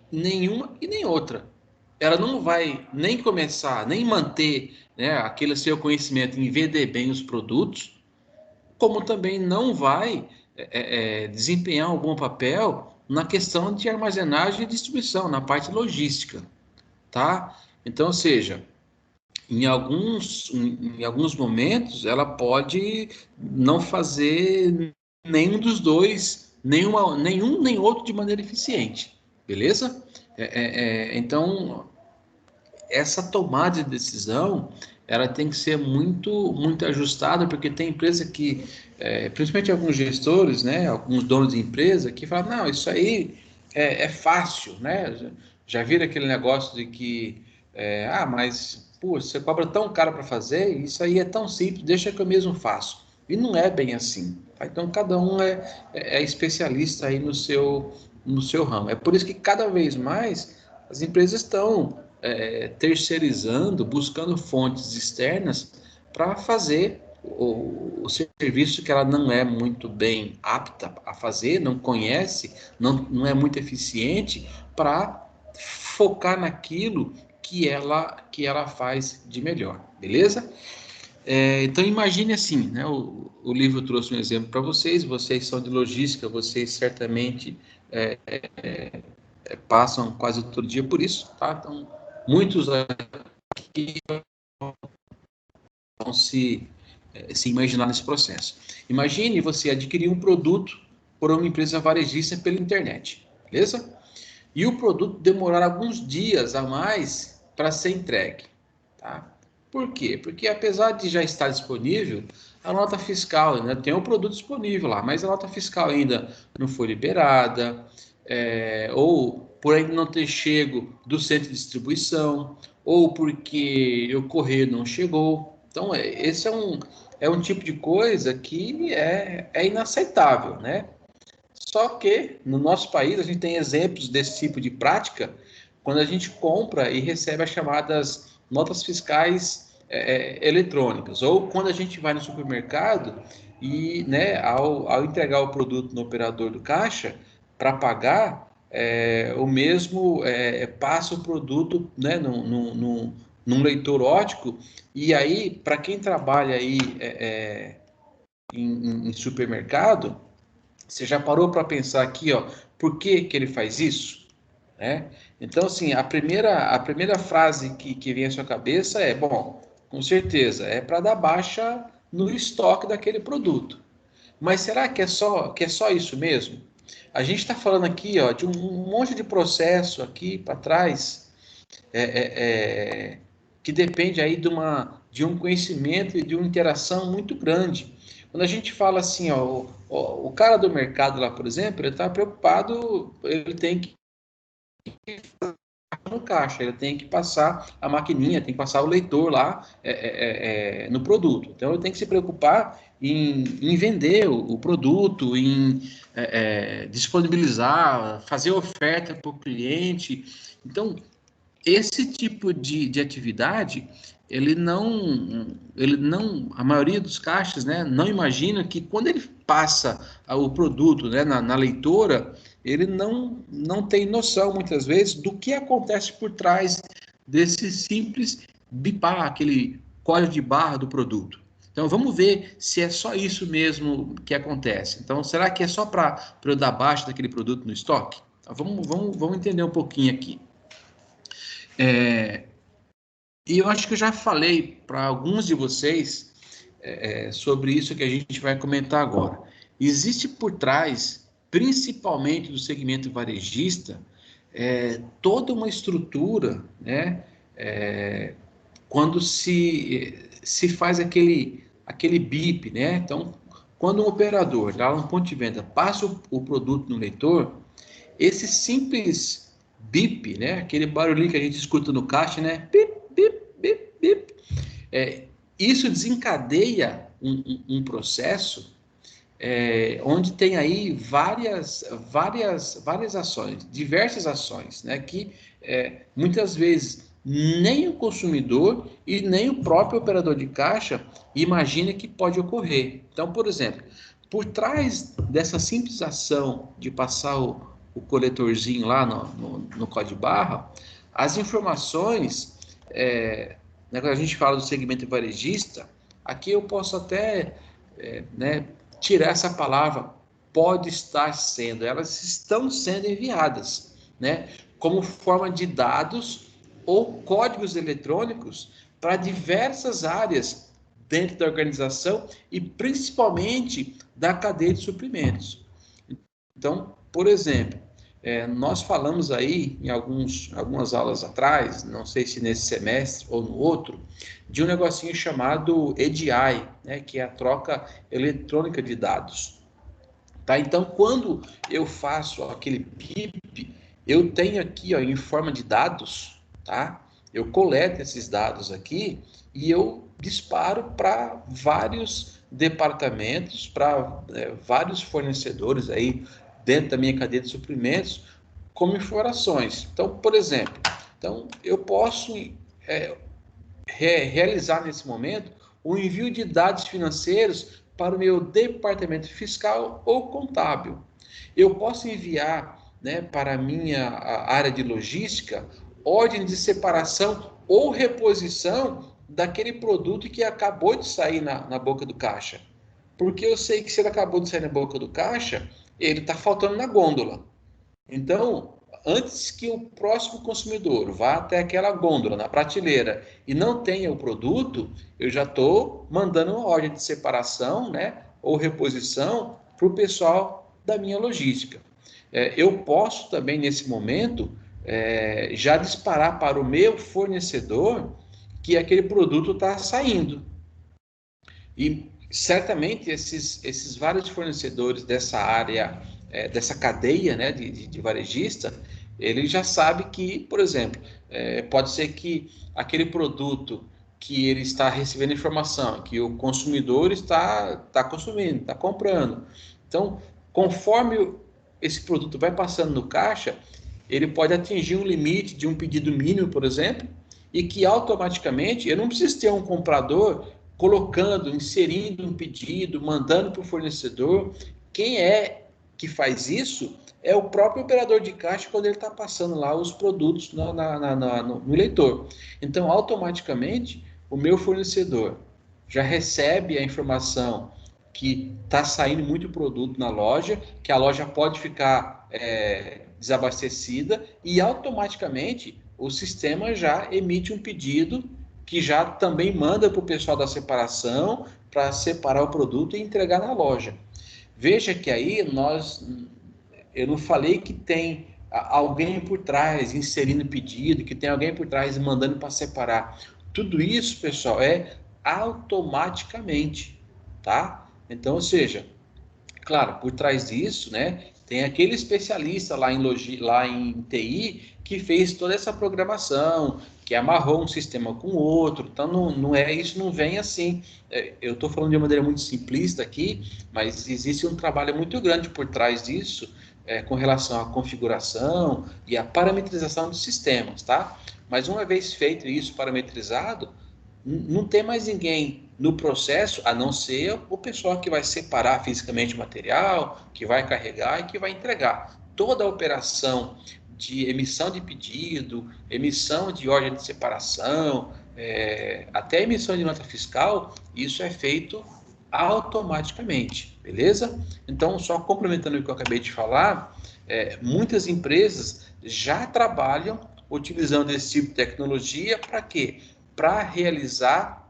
nenhuma e nem outra. Ela não vai nem começar, nem manter, né, aquele seu conhecimento em vender bem os produtos, como também não vai desempenhar algum papel na questão de armazenagem e distribuição, na parte logística, tá? Então, ou seja, em alguns momentos, ela pode não fazer nenhum dos dois, nenhum nem outro de maneira eficiente, beleza? Então, essa tomada de decisão, ela tem que ser muito ajustada, porque tem empresa que, principalmente alguns gestores, né, alguns donos de empresa, que falam, não, isso aí é fácil, né? Já viram aquele negócio de que, mas, pô, você cobra tão caro para fazer, isso aí é tão simples, deixa que eu mesmo faço. E não é bem assim. Tá? Então, cada um é especialista aí no seu ramo. É por isso que cada vez mais as empresas estão terceirizando, buscando fontes externas para fazer o serviço que ela não é muito bem apta a fazer, não conhece, não é muito eficiente, para focar naquilo que ela faz de melhor, beleza? Então imagine assim, né? O livro trouxe um exemplo para vocês. Vocês são de logística, vocês certamente passam quase todo dia por isso, tá? Então muitos aqui vão se imaginar nesse processo. Imagine você adquirir um produto por uma empresa varejista pela internet, beleza? E o produto demorar alguns dias a mais para ser entregue, tá? Por quê? Porque apesar de já estar disponível, a nota fiscal, né, tem o produto disponível lá, mas a nota fiscal ainda não foi liberada, ou por ainda não ter chego do centro de distribuição, ou porque o correio não chegou. Então, esse é um tipo de coisa que é inaceitável, né? Só que, no nosso país, a gente tem exemplos desse tipo de prática quando a gente compra e recebe as chamadas notas fiscais eletrônicas, ou quando a gente vai no supermercado e, né, ao entregar o produto no operador do caixa para pagar, o mesmo passa o produto, né, num leitor óptico, e aí, para quem trabalha aí em supermercado, você já parou para pensar aqui, ó, por que que ele faz isso? Né? Então, assim, a primeira frase que vem à sua cabeça é, bom, com certeza, é para dar baixa no estoque daquele produto. Mas será que é só isso mesmo? A gente está falando aqui, ó, de um monte de processo aqui para trás, é, é, é, que depende aí de um conhecimento e de uma interação muito grande. Quando a gente fala assim, ó, o cara do mercado lá, por exemplo, ele está preocupado, ele tem que no caixa, ele tem que passar a maquininha, tem que passar o leitor lá no produto. Então, ele tem que se preocupar em vender o produto, em disponibilizar, fazer oferta para o cliente. Então, esse tipo de atividade, a maioria dos caixas, né, não imagina que quando ele passa o produto, né, na leitora, ele não tem noção, muitas vezes, do que acontece por trás desse simples bipar, aquele código de barra do produto. Então, vamos ver se é só isso mesmo que acontece. Então, será que é só para eu dar baixa daquele produto no estoque? Então, vamos entender um pouquinho aqui. E eu acho que eu já falei para alguns de vocês sobre isso que a gente vai comentar agora. Existe por trás, principalmente do segmento varejista, toda uma estrutura, né? Quando se faz aquele BIP, né? Então, quando um operador, lá no ponto de venda, passa o produto no leitor, esse simples bip, né? Aquele barulhinho que a gente escuta no caixa, né? Bip, bip, bip, bip. Isso desencadeia um processo onde tem aí várias ações, diversas ações, né? Que muitas vezes nem o consumidor e nem o próprio operador de caixa imagina que pode ocorrer. Então, por exemplo, por trás dessa simples ação de passar o coletorzinho lá no código barra, as informações, né, quando a gente fala do segmento varejista, aqui eu posso até né, tirar essa palavra pode estar sendo, elas estão sendo enviadas, né, como forma de dados ou códigos eletrônicos para diversas áreas dentro da organização e principalmente da cadeia de suprimentos. Então, por exemplo, nós falamos aí em algumas aulas atrás, não sei se nesse semestre ou no outro, de um negocinho chamado EDI, né, que é a troca eletrônica de dados. Tá? Então, quando eu faço aquele PIP, eu tenho aqui, ó, em forma de dados, tá? Eu coleto esses dados aqui e eu disparo para vários departamentos, para vários fornecedores aí dentro da minha cadeia de suprimentos, como informações. Então, por exemplo, eu posso realizar nesse momento o envio de dados financeiros para o meu departamento fiscal ou contábil. Eu posso enviar, né, para a minha área de logística ordem de separação ou reposição daquele produto que acabou de sair na boca do caixa. Porque eu sei que se ele acabou de sair na boca do caixa, ele está faltando na gôndola. Então, antes que o próximo consumidor vá até aquela gôndola, na prateleira, e não tenha o produto, eu já estou mandando uma ordem de separação, né, ou reposição para o pessoal da minha logística. Eu posso também, nesse momento, já disparar para o meu fornecedor que aquele produto está saindo. E certamente esses vários fornecedores dessa área, dessa cadeia, né, de varejista, ele já sabe que, por exemplo, pode ser que aquele produto que ele está recebendo informação, que o consumidor está consumindo, está comprando. Então, conforme esse produto vai passando no caixa, ele pode atingir um limite de um pedido mínimo, por exemplo, e que automaticamente eu não preciso ter um comprador colocando, inserindo um pedido, mandando para o fornecedor. Quem é que faz isso é o próprio operador de caixa quando ele está passando lá os produtos no leitor. Então, automaticamente, o meu fornecedor já recebe a informação que está saindo muito produto na loja, que a loja pode ficar desabastecida e automaticamente o sistema já emite um pedido que já também manda para o pessoal da separação para separar o produto e entregar na loja. Veja que aí eu não falei que tem alguém por trás inserindo pedido, que tem alguém por trás mandando para separar. Tudo isso, pessoal, é automaticamente, tá? Então, ou seja, claro, por trás disso, né, tem aquele especialista lá em TI que fez toda essa programação, que amarrou um sistema com o outro. Então, não é isso, não vem assim. Eu estou falando de uma maneira muito simplista aqui, mas existe um trabalho muito grande por trás disso, com relação à configuração e à parametrização dos sistemas, tá? Mas uma vez feito isso parametrizado, não tem mais ninguém no processo, a não ser o pessoal que vai separar fisicamente o material, que vai carregar e que vai entregar. Toda a operação de emissão de pedido, emissão de ordem de separação, até emissão de nota fiscal, isso é feito automaticamente, beleza? Então, só complementando o que eu acabei de falar, muitas empresas já trabalham utilizando esse tipo de tecnologia para quê? Para realizar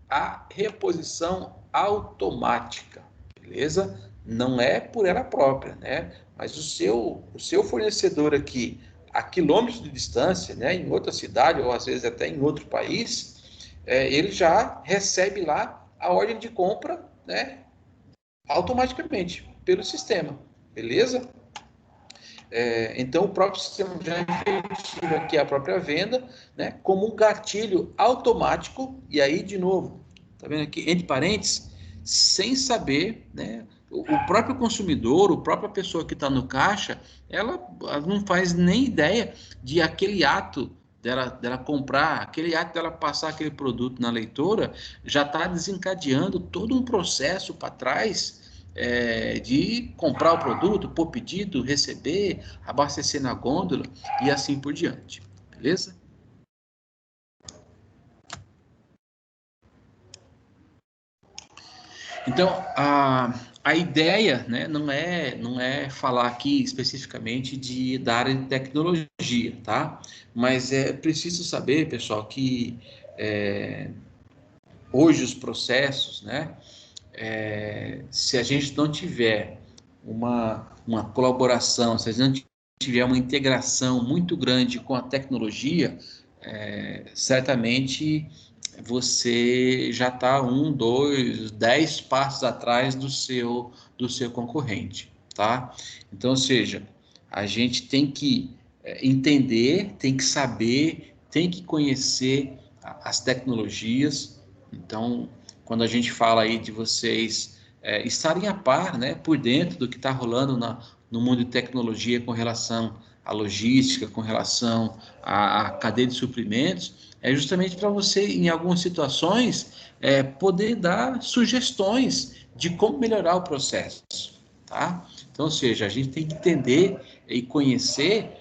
a reposição automática, beleza? Não é por ela própria, né? Mas o seu fornecedor aqui, a quilômetros de distância, né, em outra cidade ou às vezes até em outro país, ele já recebe lá a ordem de compra, né, automaticamente pelo sistema, beleza? Então, o próprio sistema já efetiva aqui a própria venda, né, como um gatilho automático, e aí, de novo, tá vendo aqui, entre parênteses, sem saber, né, o próprio consumidor, a própria pessoa que está no caixa, ela não faz nem ideia de aquele ato dela comprar, aquele ato dela passar aquele produto na leitora, já está desencadeando todo um processo para trás, de comprar o produto, pôr pedido, receber, abastecer na gôndola e assim por diante, beleza? Então, a ideia, né, não é falar aqui especificamente da área de tecnologia, tá? Mas é preciso saber, pessoal, que hoje os processos, né, se a gente não tiver uma colaboração, se a gente não tiver uma integração muito grande com a tecnologia, certamente você já está 1, 2, 10 passos atrás do seu concorrente, tá? Então, ou seja, a gente tem que entender, tem que saber, tem que conhecer as tecnologias. Então, quando a gente fala aí de vocês estarem a par, né, por dentro do que está rolando no mundo de tecnologia com relação à logística, com relação à cadeia de suprimentos, é justamente para você, em algumas situações, poder dar sugestões de como melhorar o processo, tá? Então, ou seja, a gente tem que entender e conhecer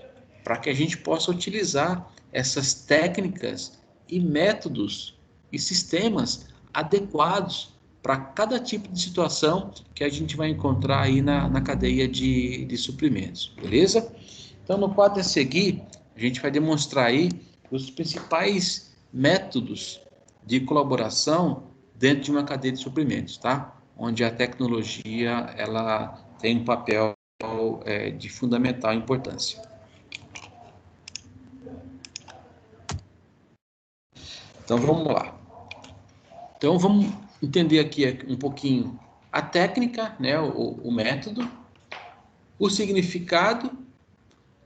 para que a gente possa utilizar essas técnicas e métodos e sistemas adequados para cada tipo de situação que a gente vai encontrar aí na cadeia de suprimentos, beleza? Então, no quadro a seguir, a gente vai demonstrar aí os principais métodos de colaboração dentro de uma cadeia de suprimentos, tá? Onde a tecnologia ela tem um papel de fundamental importância. Então, vamos lá. Então, vamos entender aqui um pouquinho a técnica, né, o método, o significado,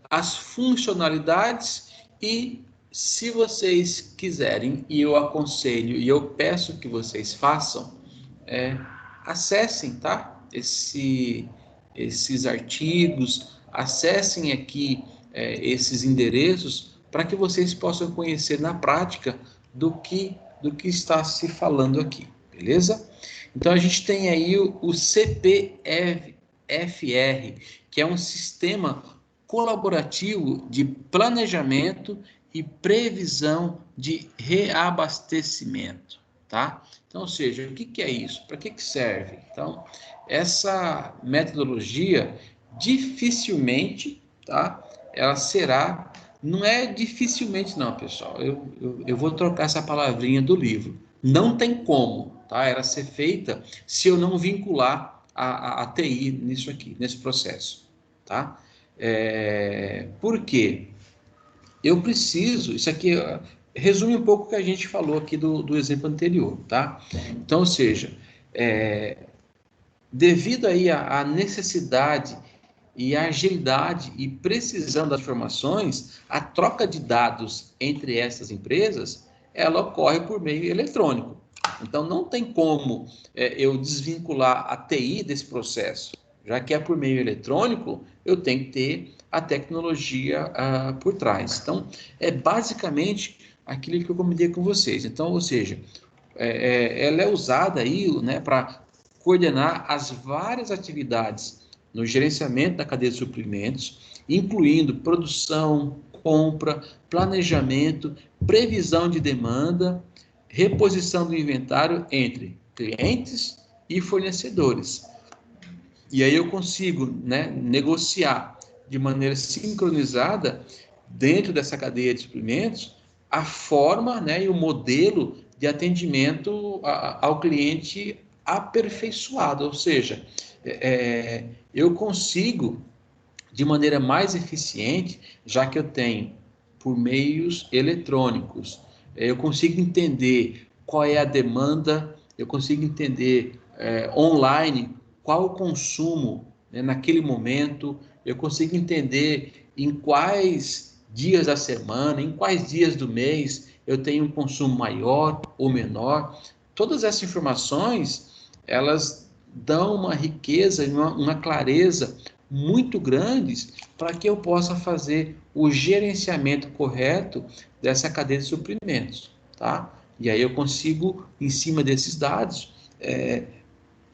as funcionalidades e, se vocês quiserem, e eu aconselho e eu peço que vocês façam, acessem, tá? Esses artigos, acessem aqui esses endereços para que vocês possam conhecer na prática do que está se falando aqui, beleza? Então, a gente tem aí o CPFR, que é um sistema colaborativo de planejamento e previsão de reabastecimento, tá? Então, ou seja, o que é isso? Para que serve? Então, essa metodologia dificilmente, tá? Ela será, não é dificilmente não, pessoal, eu vou trocar essa palavrinha do livro. Não tem como, tá? Ela ser feita se eu não vincular a TI nisso aqui, nesse processo, tá? Por quê? Eu preciso, isso aqui resume um pouco o que a gente falou aqui do exemplo anterior, tá? Então, ou seja, devido aí à necessidade e a agilidade e precisão das informações, a troca de dados entre essas empresas, ela ocorre por meio eletrônico. Então, não tem como eu desvincular a TI desse processo. Já que é por meio eletrônico, eu tenho que ter a tecnologia por trás. Então, é basicamente aquilo que eu comentei com vocês. Então, ou seja, ela é usada aí, né, para coordenar as várias atividades no gerenciamento da cadeia de suprimentos, incluindo produção, compra, planejamento, previsão de demanda, reposição do inventário entre clientes e fornecedores. E aí eu consigo, né, negociar de maneira sincronizada dentro dessa cadeia de suprimentos a forma, né, e o modelo de atendimento ao cliente aperfeiçoado, ou seja, eu consigo de maneira mais eficiente, já que eu tenho por meios eletrônicos, eu consigo entender qual é a demanda, eu consigo entender online qual o consumo, né, naquele momento, eu consigo entender em quais dias da semana, em quais dias do mês eu tenho um consumo maior ou menor. Todas essas informações, elas dão uma riqueza, uma clareza muito grandes para que eu possa fazer o gerenciamento correto dessa cadeia de suprimentos, tá? E aí eu consigo, em cima desses dados,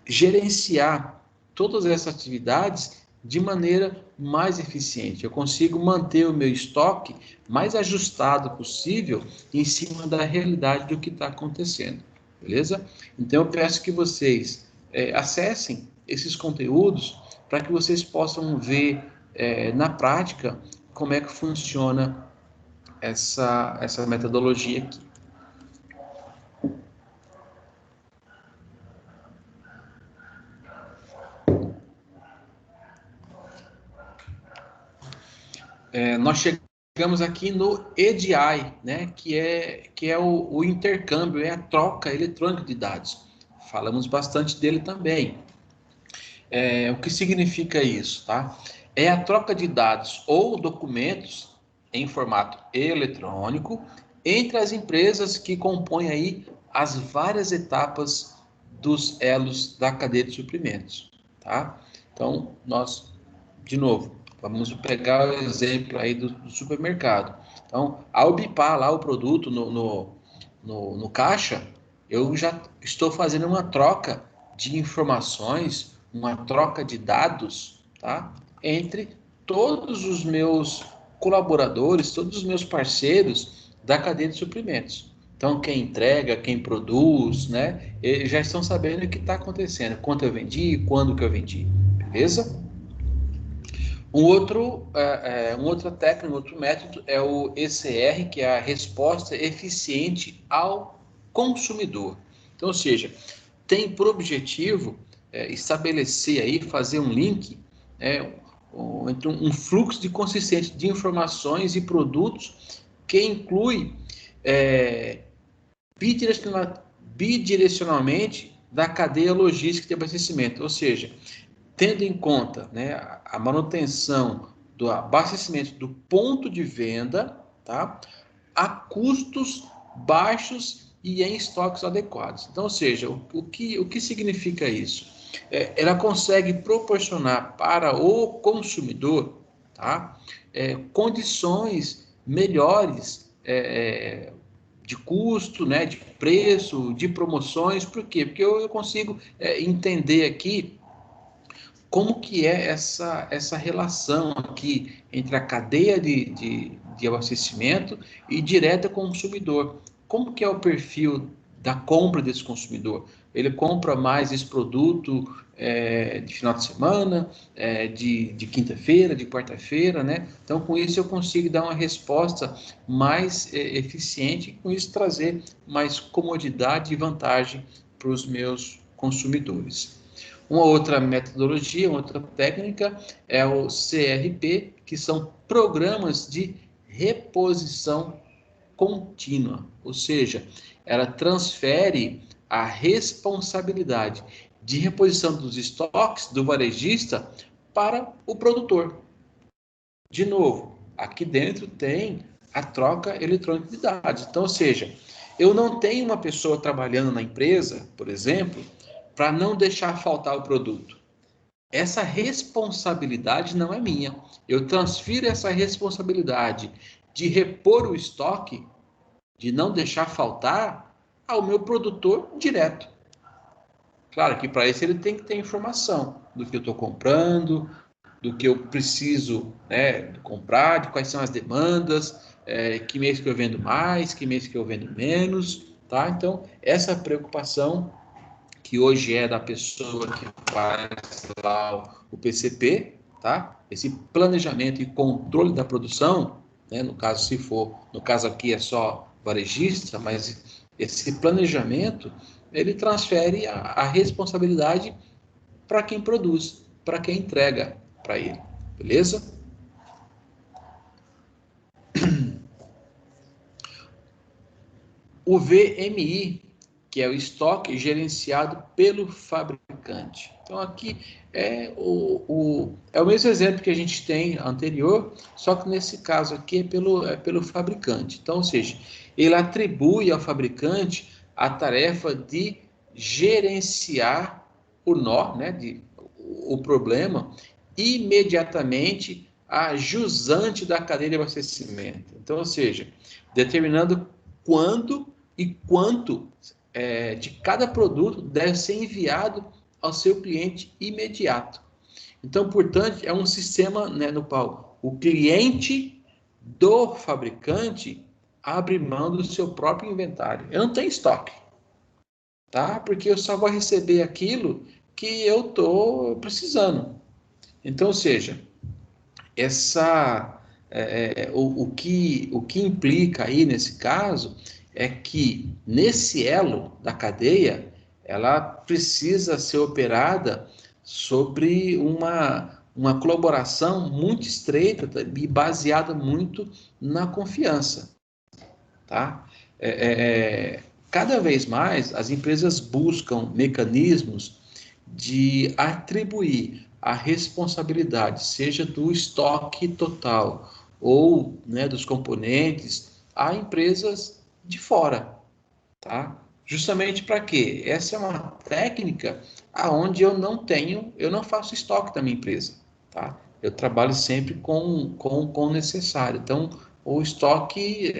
gerenciar todas essas atividades de maneira mais eficiente. Eu consigo manter o meu estoque mais ajustado possível em cima da realidade do que está acontecendo, beleza? Então, eu peço que vocês acessem esses conteúdos para que vocês possam ver na prática como é que funciona essa metodologia aqui. Nós chegamos aqui no EDI, né, que é o intercâmbio, é a troca eletrônica de dados. Falamos bastante dele também. O que significa isso, tá? É a troca de dados ou documentos em formato eletrônico entre as empresas que compõem aí as várias etapas dos elos da cadeia de suprimentos, tá? Então, de novo, vamos pegar o exemplo aí do supermercado. Então, ao bipar lá o produto no caixa, eu já estou fazendo uma troca de informações, uma troca de dados, tá? Entre todos os meus colaboradores, todos os meus parceiros da cadeia de suprimentos. Então, quem entrega, quem produz, né? Eles já estão sabendo o que está acontecendo, quanto eu vendi, quando que eu vendi, beleza? Outra técnica, outro método é o ECR, que é a resposta eficiente ao consumidor. Então, ou seja, tem por objetivo estabelecer aí, fazer um link entre um fluxo de consistente de informações e produtos que inclui bidirecionalmente da cadeia logística de abastecimento, ou seja, tendo em conta, né, a manutenção do abastecimento do ponto de venda, tá, a custos baixos e em estoques adequados. Então, ou seja, o que significa isso? Ela consegue proporcionar para o consumidor tá? Condições melhores de custo, né, de preço, de promoções. Por quê? Porque eu consigo entender aqui como que é essa relação aqui entre a cadeia de abastecimento e direta com o consumidor. Como que é o perfil da compra desse consumidor? Ele compra mais esse produto de final de semana, de quinta-feira, de quarta-feira, né? Então, com isso eu consigo dar uma resposta mais eficiente e com isso trazer mais comodidade e vantagem para os meus consumidores. Uma outra metodologia, uma outra técnica é o CRP, que são programas de reposição contínua, ou seja, ela transfere a responsabilidade de reposição dos estoques do varejista para o produtor. De novo, aqui dentro tem a troca eletrônica de dados. Então, ou seja, eu não tenho uma pessoa trabalhando na empresa, por exemplo, para não deixar faltar o produto. Essa responsabilidade não é minha. Eu transfiro essa responsabilidade de repor o estoque, de não deixar faltar, ao meu produtor direto. Claro que para isso ele tem que ter informação do que eu estou comprando, do que eu preciso, né, comprar, de quais são as demandas, que mês que eu vendo mais, que mês que eu vendo menos, tá? Então, essa preocupação que hoje é da pessoa que faz lá o PCP, tá? Esse planejamento e controle da produção, né? No caso, se for, no caso aqui é só varejista, mas esse planejamento, ele transfere a responsabilidade para quem produz, para quem entrega para ele, beleza? O VMI, que é o estoque gerenciado pelo fabricante. Então, aqui é o mesmo exemplo que a gente tem anterior, só que nesse caso aqui é pelo fabricante. Então, ou seja, ele atribui ao fabricante a tarefa de gerenciar o nó, né, o problema, imediatamente a jusante da cadeia de abastecimento. Então, ou seja, determinando quando e quanto de cada produto deve ser enviado ao seu cliente imediato. Então, portanto, é um sistema, né, no qual o cliente do fabricante abre mão do seu próprio inventário. Eu não tenho estoque, tá? Porque eu só vou receber aquilo que eu estou precisando. Então, ou seja, o que implica aí nesse caso é que nesse elo da cadeia ela precisa ser operada sobre uma colaboração muito estreita e baseada muito na confiança, tá? Cada vez mais as empresas buscam mecanismos de atribuir a responsabilidade, seja do estoque total ou, né, dos componentes, a empresas de fora, tá? Justamente para quê? Essa é uma técnica aonde eu não faço estoque da minha empresa, tá? Eu trabalho sempre com o necessário. Então, o estoque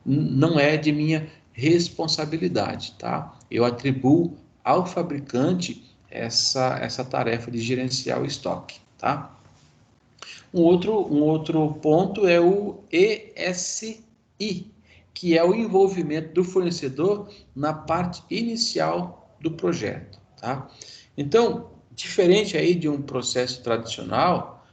não é de minha responsabilidade, tá? Eu atribuo ao fabricante essa tarefa de gerenciar o estoque, tá? Um outro ponto é o ESI, que é o envolvimento do fornecedor na parte inicial do projeto, tá? Então, diferente aí de um processo tradicional,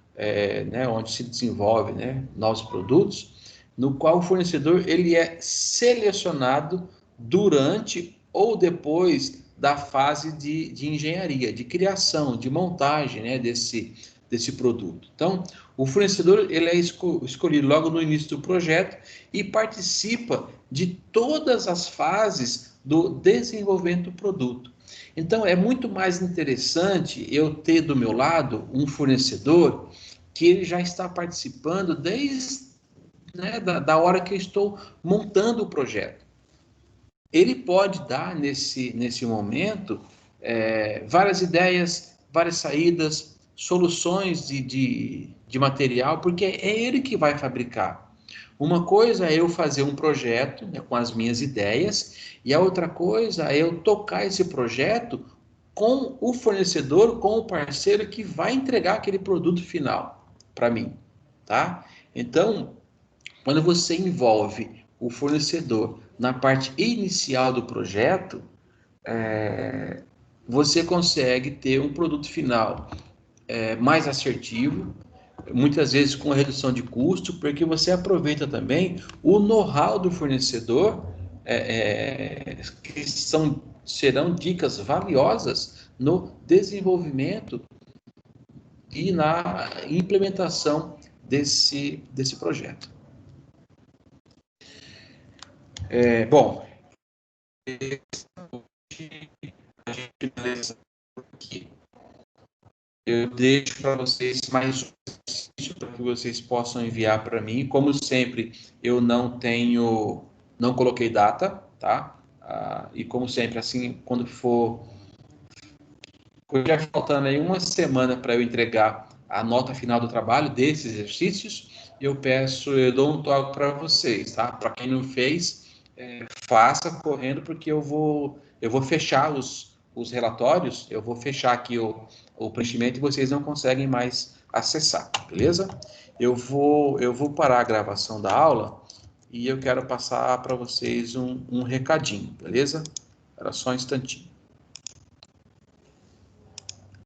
né, onde se desenvolve, né, novos produtos, no qual o fornecedor ele é selecionado durante ou depois da fase de engenharia, de criação, de montagem, né, desse produto. Então, o fornecedor ele é escolhido logo no início do projeto e participa de todas as fases do desenvolvimento do produto. Então, é muito mais interessante eu ter do meu lado um fornecedor que ele já está participando desde, né, da hora que eu estou montando o projeto. Ele pode dar nesse momento várias ideias, várias saídas, soluções de material, porque é ele que vai fabricar. Uma coisa é eu fazer um projeto, né, com as minhas ideias, e a outra coisa é eu tocar esse projeto com o fornecedor, com o parceiro que vai entregar aquele produto final para mim, tá? Então, quando você envolve o fornecedor na parte inicial do projeto, você consegue ter um produto final mais assertivo, muitas vezes com redução de custo, porque você aproveita também o know-how do fornecedor, que serão dicas valiosas no desenvolvimento e na implementação desse projeto. Bom, a gente finaliza aqui. Eu deixo para vocês mais um exercício para que vocês possam enviar para mim. Como sempre, eu não coloquei data, tá? E como sempre, assim, quando já faltando aí uma semana para eu entregar a nota final do trabalho desses exercícios, eu dou um toque para vocês, tá? Para quem não fez, faça correndo, porque eu vou fechar os relatórios, eu vou fechar aqui o preenchimento e vocês não conseguem mais acessar, beleza? Eu vou parar a gravação da aula e eu quero passar para vocês um recadinho, beleza? Era só um instantinho.